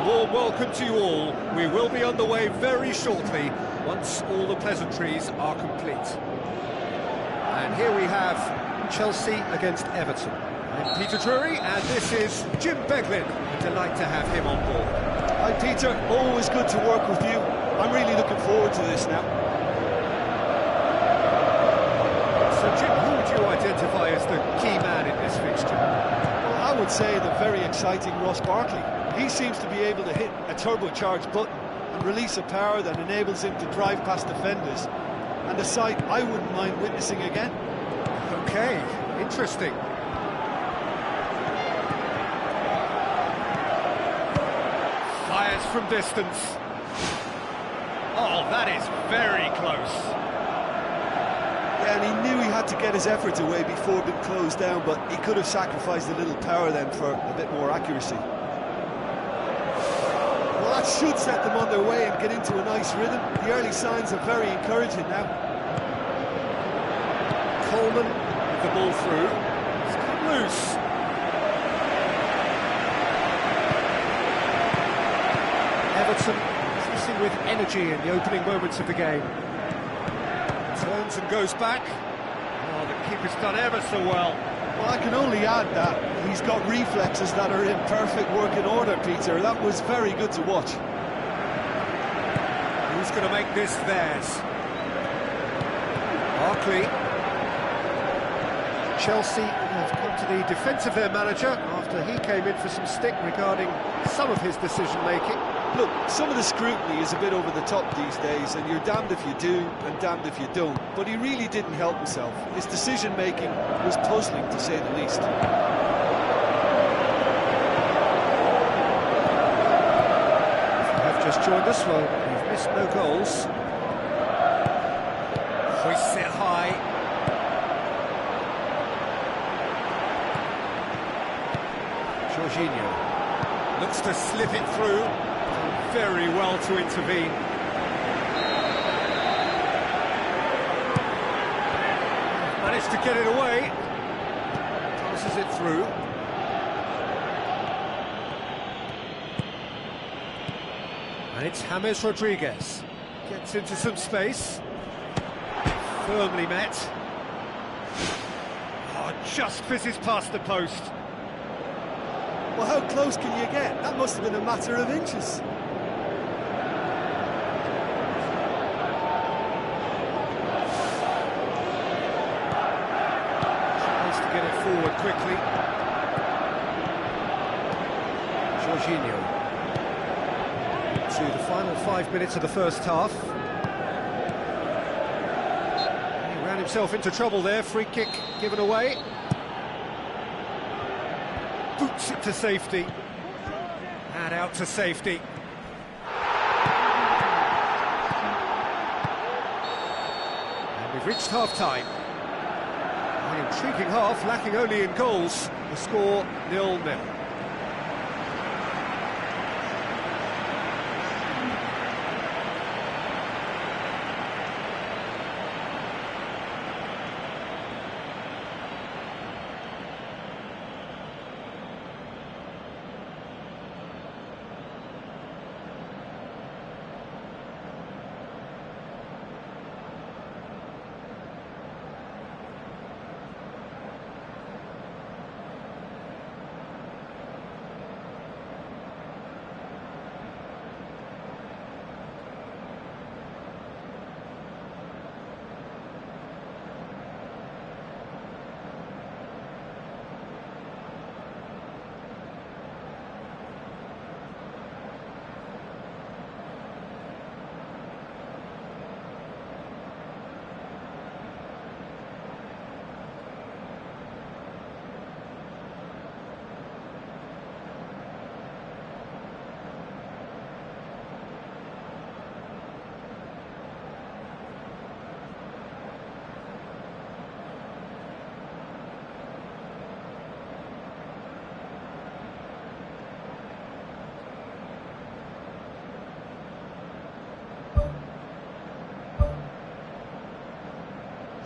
Warm welcome to you all. We will be on the way very shortly once all the pleasantries are complete. And here we have Chelsea against Everton. I'm Peter Drury, and this is Jim Beglin. A delight to have him on board. Hi Peter, always good to work with you. I'm really looking forward to this now. So Jim, who would you identify as the key man in this fixture? Well, I would say the very exciting Ross Barkley. He seems to be able to hit a turbocharged button and release a power that enables him to drive past defenders. And a sight I wouldn't mind witnessing again. Okay, interesting. Fires from distance. Oh, that is very close. Yeah, and he knew he had to get his efforts away before being closed down, but he could have sacrificed a little power then for a bit more accuracy. That should set them on their way and get into a nice rhythm. The early signs are very encouraging now. Coleman with the ball through. It's come loose. Everton missing with energy in the opening moments of the game. Turns and goes back. Oh, the keeper's done ever so well. Well, I can only add that he's got reflexes that are in perfect working order, Peter. That was very good to watch. Who's going to make this theirs? Barkley. Chelsea have come to the defence of their manager after he came in for some stick regarding some of his decision-making. Look, some of the scrutiny is a bit over the top these days, and you're damned if you do and damned if you don't. But he really didn't help himself. His decision-making was puzzling, to say the least. If you have just joined us, well, we've missed no goals. Hoists it high. Jorginho looks to slip it through. Very well to intervene. Managed to get it away. through. And it's James Rodriguez. Gets into some space. Firmly met. Oh, just fizzes past the post. Well, how close can you get? That must have been a matter of inches. Tries to get it forward quickly. Jorginho. To the final 5 minutes of the first half. He ran himself into trouble there, free kick given away. Boots it to safety. And out to safety. And we've reached half-time. An intriguing half, lacking only in goals. The score 0-0.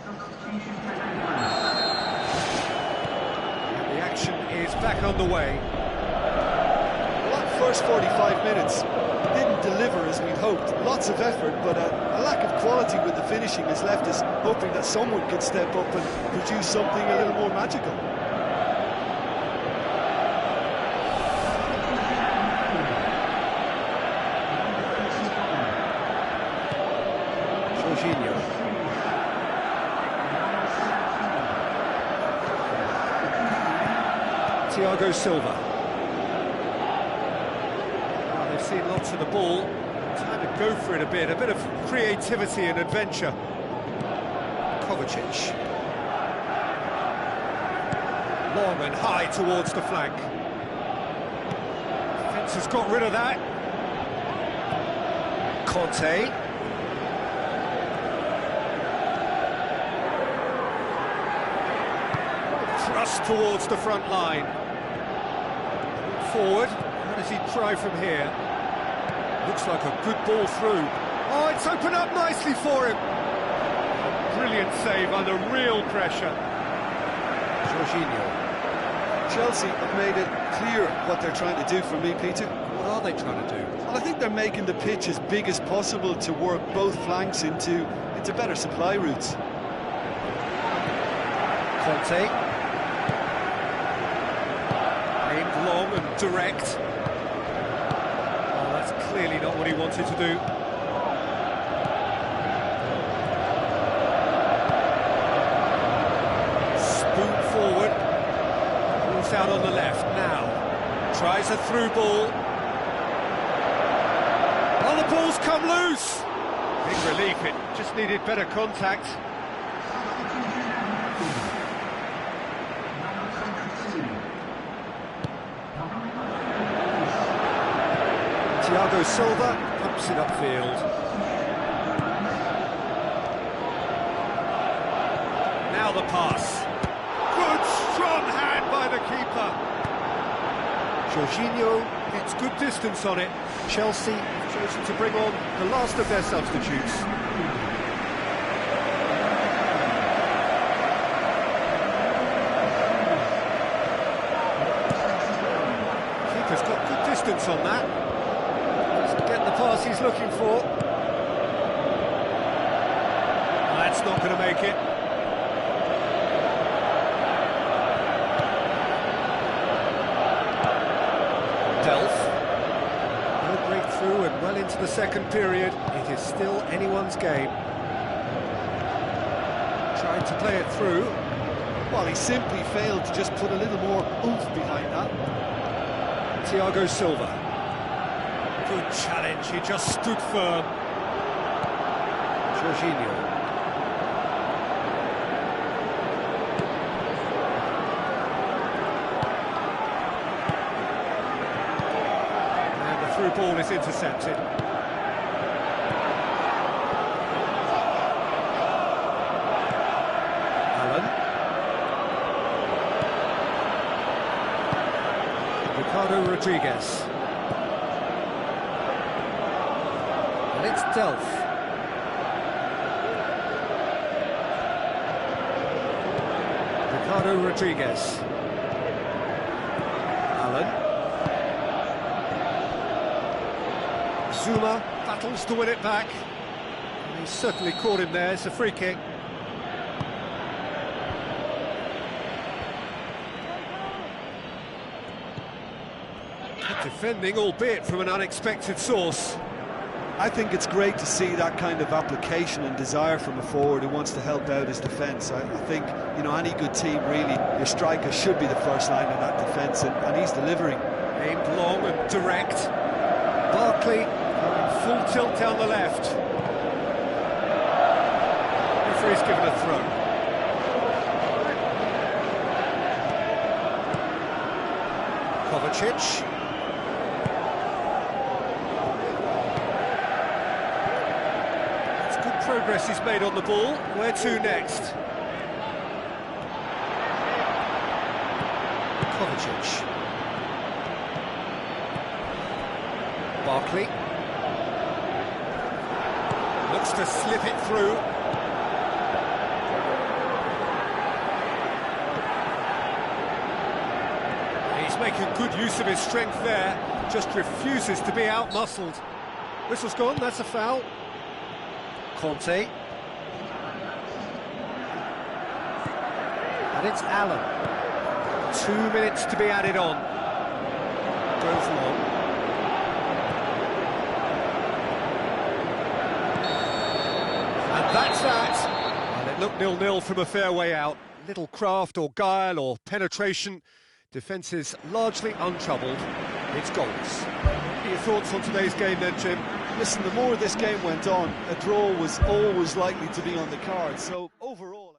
And the action is back on the way. Well, that first 45 minutes didn't deliver as we'd hoped. Lots of effort, but a lack of quality with the finishing has left us hoping that someone could step up and produce something a little more magical. Jorginho. Thiago Silva. Well, they've seen lots of the ball. Time to go for it a bit of creativity and adventure. Kovacic. Long and high towards the flank. Defence has got rid of that. Conte. Thrust towards the front line. Forward. How does he try from here? Looks like a good ball through. Oh, it's opened up nicely for him. Brilliant save under real pressure. Jorginho. Chelsea have made it clear what they're trying to do for me, Peter. What are they trying to do? Well, I think they're making the pitch as big as possible to work both flanks into better supply routes. Conte. Aimed long and direct. Oh, that's clearly not what he wanted to do. Spoon forward. Ball's out on the left now. Tries a through ball. Oh, the ball's come loose! Big relief, it just needed better contact. Thiago Silva pumps it upfield. Now the pass. Good, strong hand by the keeper. Jorginho gets good distance on it. Chelsea have chosen to bring on the last of their substitutes. distance on that. Doesn't get the pass he's looking for. That's not going to make it. Delph. No breakthrough and well into the second period. It is still anyone's game. Trying to play it through. Well, he simply failed to just put a little more oomph behind that. Thiago Silva. Good challenge, he just stood firm. Jorginho. And the through ball is intercepted. Ricardo Rodriguez. And it's Delph. Ricardo Rodriguez. Allen. Zuma battles to win it back. And he's certainly caught him there. It's a free kick. Defending, albeit from an unexpected source. I think it's great to see that kind of application and desire from a forward who wants to help out his defence. I think, you know, any good team, really, your striker should be the first line in that defence, and he's delivering. Aimed long and direct. Barkley going full tilt down the left. Referee's given a throw. Kovacic. Progress is made on the ball. Where to next? Kovacic. Barkley. Looks to slip it through. He's making good use of his strength there. Just refuses to be out-muscled. Whistle's gone, that's a foul. Conte. And it's Allen. 2 minutes to be added on. Goes long. And that's that. And it looked 0-0 from a fair way out. Little craft or guile or penetration. Defence is largely untroubled. It's goals. What are your thoughts on today's game then, Jim? Listen, the more this game went on, a draw was always likely to be on the card, so overall...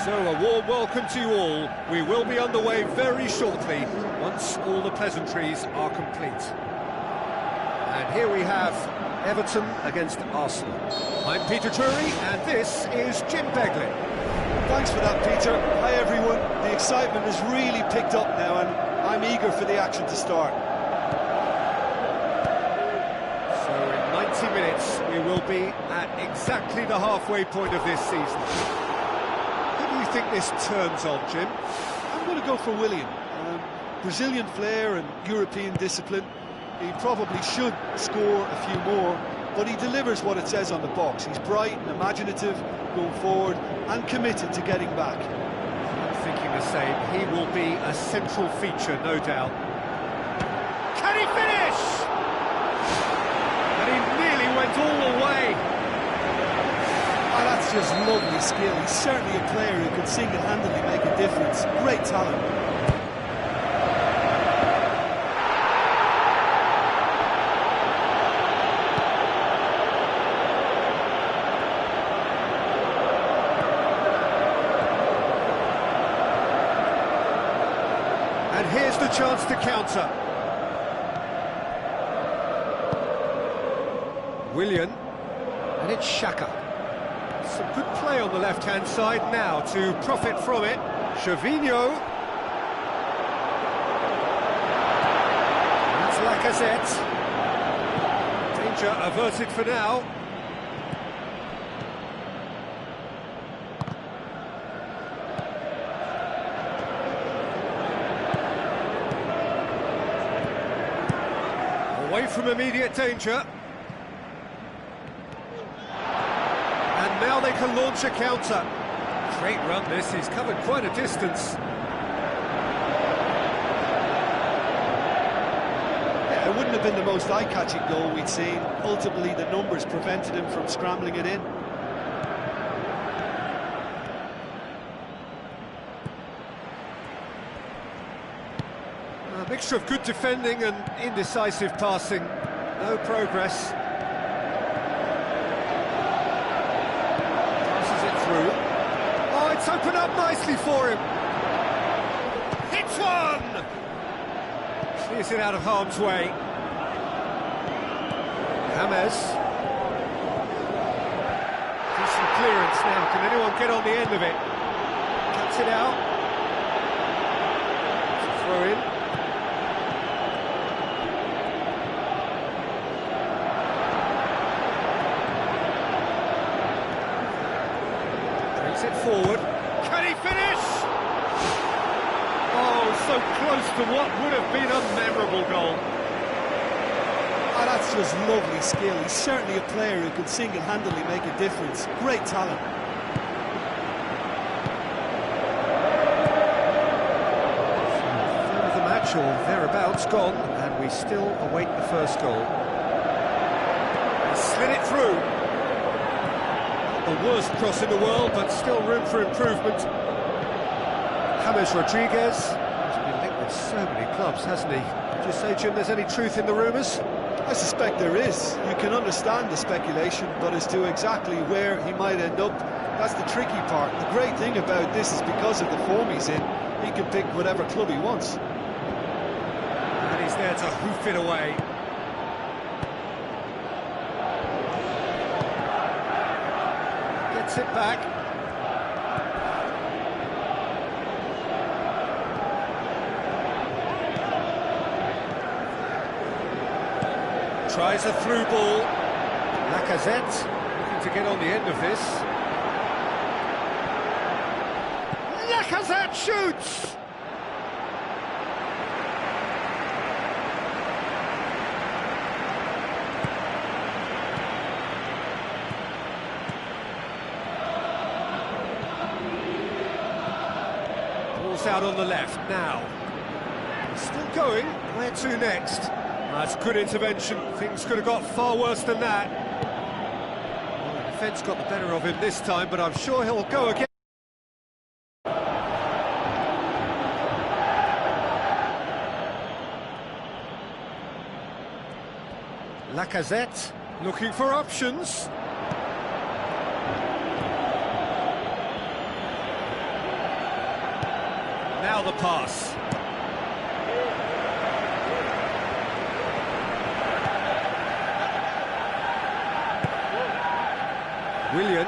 So a warm welcome to you all. We will be underway very shortly, once all the pleasantries are complete. And here we have Everton against Arsenal. I'm Peter Drury, and this is Jim Beglin. Thanks for that, Peter. Hi, everyone. The excitement has really picked up now, and I'm eager for the action to start. So in 90 minutes, we will be at exactly the halfway point of this season. Who do you think this turns on, Jim? I'm going to go for Willian. Brazilian flair and European discipline. He probably should score a few more, but he delivers what it says on the box. He's bright and imaginative, going forward, and committed to getting back. I'm thinking the same. He will be a central feature, no doubt. Can he finish? And he nearly went all the way. Oh, that's just lovely skill. He's certainly a player who can single-handedly make a difference. Great talent. And here's the chance to counter. Willian, and it's Xhaka. Some good play on the left-hand side now to profit from it. Gervinho. That's Lacazette. Danger averted for now. Away from immediate danger. And now they can launch a counter. Great run this, he's covered quite a distance. Yeah, it wouldn't have been the most eye-catching goal we'd seen. Ultimately, the numbers prevented him from scrambling it in. A mixture of good defending and indecisive passing. No progress. Passes it through. Oh, it's opened up nicely for him. Hits one! Clears it out of harm's way. James. Decent clearance now. Can anyone get on the end of it? Cuts it out. It's a throw in. It forward. Can he finish? Oh, so close to what would have been a memorable goal. Oh, that's just lovely skill. He's certainly a player who can single-handedly make a difference. Great talent. Third of the match, or thereabouts, gone, and we still await the first goal. He slid it through. The worst cross in the world, but still room for improvement. James Rodriguez has been linked with so many clubs, hasn't he? Would you say, Jim, there's any truth in the rumours? I suspect there is. You can understand the speculation, but as to exactly where he might end up, that's the tricky part. The great thing about this is because of the form he's in, he can pick whatever club he wants. And he's there to hoof it away. Gets it back. Tries a through ball. Lacazette looking to get on the end of this. Lacazette shoots! Ball's out on the left now. Still going. Where to next? That's good intervention. Things could have got far worse than that. Well, the defence got the better of him this time, but I'm sure he'll go again. Lacazette looking for options. Now the pass. Willian.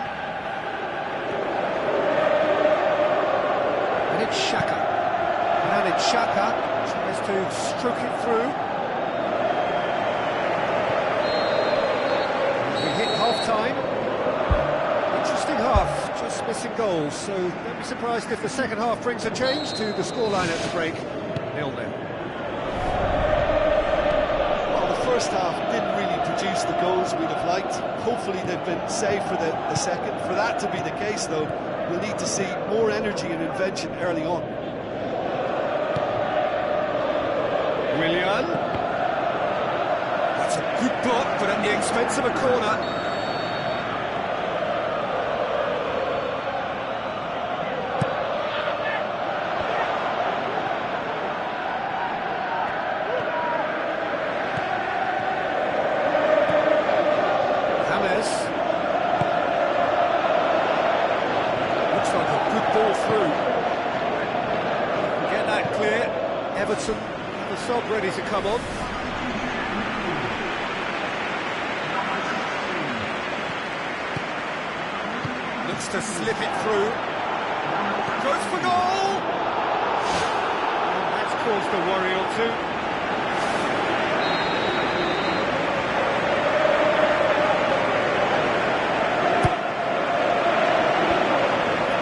And it's Xhaka. And it's Xhaka tries to stroke it through. We hit half-time. Interesting half, just missing goals, so don't be surprised if the second half brings a change to the scoreline at the break. 0-0. Well, the first half didn't really produce the goals we'd have liked. Hopefully they've been saved for the second. For that to be the case, though, we'll need to see more energy and invention early on. Willian. That's a good block, but at the expense of a corner. Everton, the sub ready to come on. Looks to slip it through. Goes for goal! That's caused a worry or two.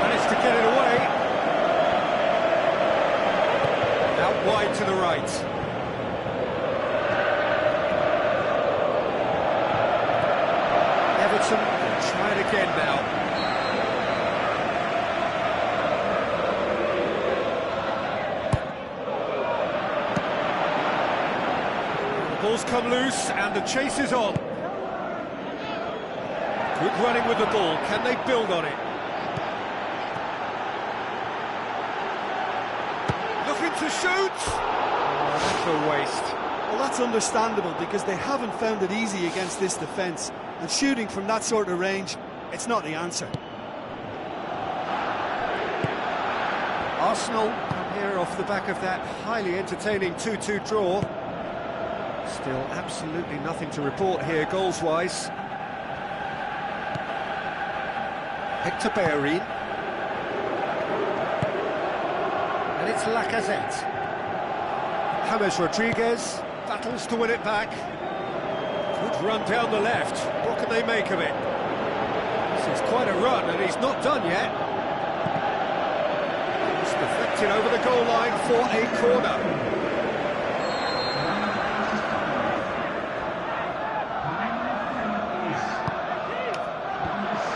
Managed to get it away. Wide to the right. Everton will try it again now. The ball's come loose and the chase is on. Good running with the ball. Can they build on it? To shoot! Oh, that's a waste. Well, that's understandable because they haven't found it easy against this defence, and shooting from that sort of range, it's not the answer. Arsenal come here off the back of that highly entertaining 2-2 draw. Still absolutely nothing to report here goals-wise. Hector Bellerin. It's Lacazette. James Rodriguez battles to win it back. Good run down the left. What can they make of it? This is quite a run, and he's not done yet. It's deflected over the goal line for a corner.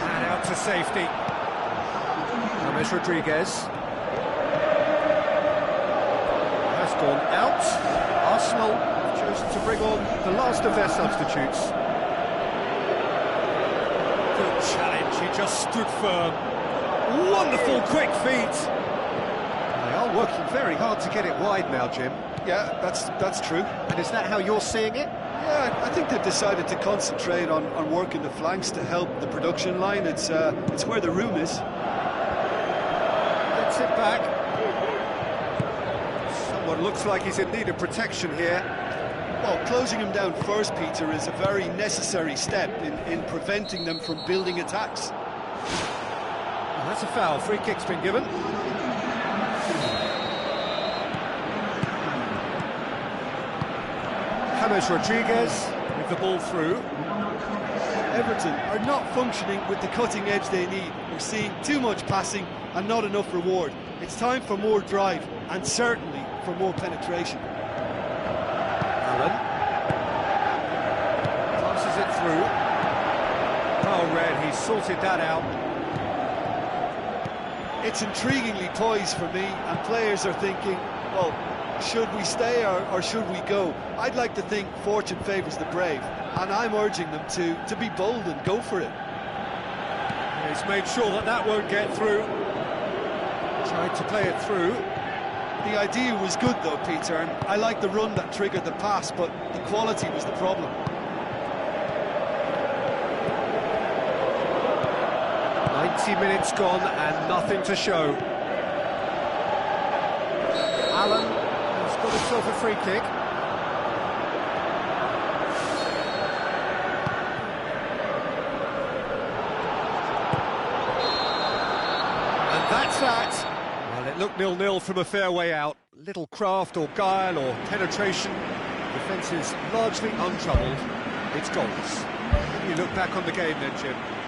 And out to safety. James Rodriguez. Gone out. Arsenal have chosen to bring on the last of their substitutes. Good challenge, he just stood firm. Wonderful quick feet. They are working very hard to get it wide now, Jim. Yeah, that's true. And is that how you're seeing it? Yeah, I think they've decided to concentrate on working the flanks to help the production line. It's where the room is. Let's sit back. Looks like he's in need of protection here. Well, closing him down first, Peter, is a very necessary step in preventing them from building attacks. Well, that's a foul. Free kick's been given. James Rodriguez with the ball through. Everton are not functioning with the cutting edge they need. We're seeing too much passing and not enough reward. It's time for more drive and certainly for more penetration. Allen passes it through. Oh, Red, he's sorted that out. It's intriguingly poised for me, and players are thinking, well, should we stay or should we go? I'd like to think fortune favours the brave, and I'm urging them to be bold and go for it. He's made sure that won't get through. Tried to play it through. The idea was good though, Peter, and I like the run that triggered the pass, but the quality was the problem. .90 minutes gone and nothing to show. Allen has got himself a free kick. And that's that. Well, it looked 0-0 from a fair way out. Little craft or guile or penetration. Defence is largely untroubled. It's goals. When you look back on the game then, Jim,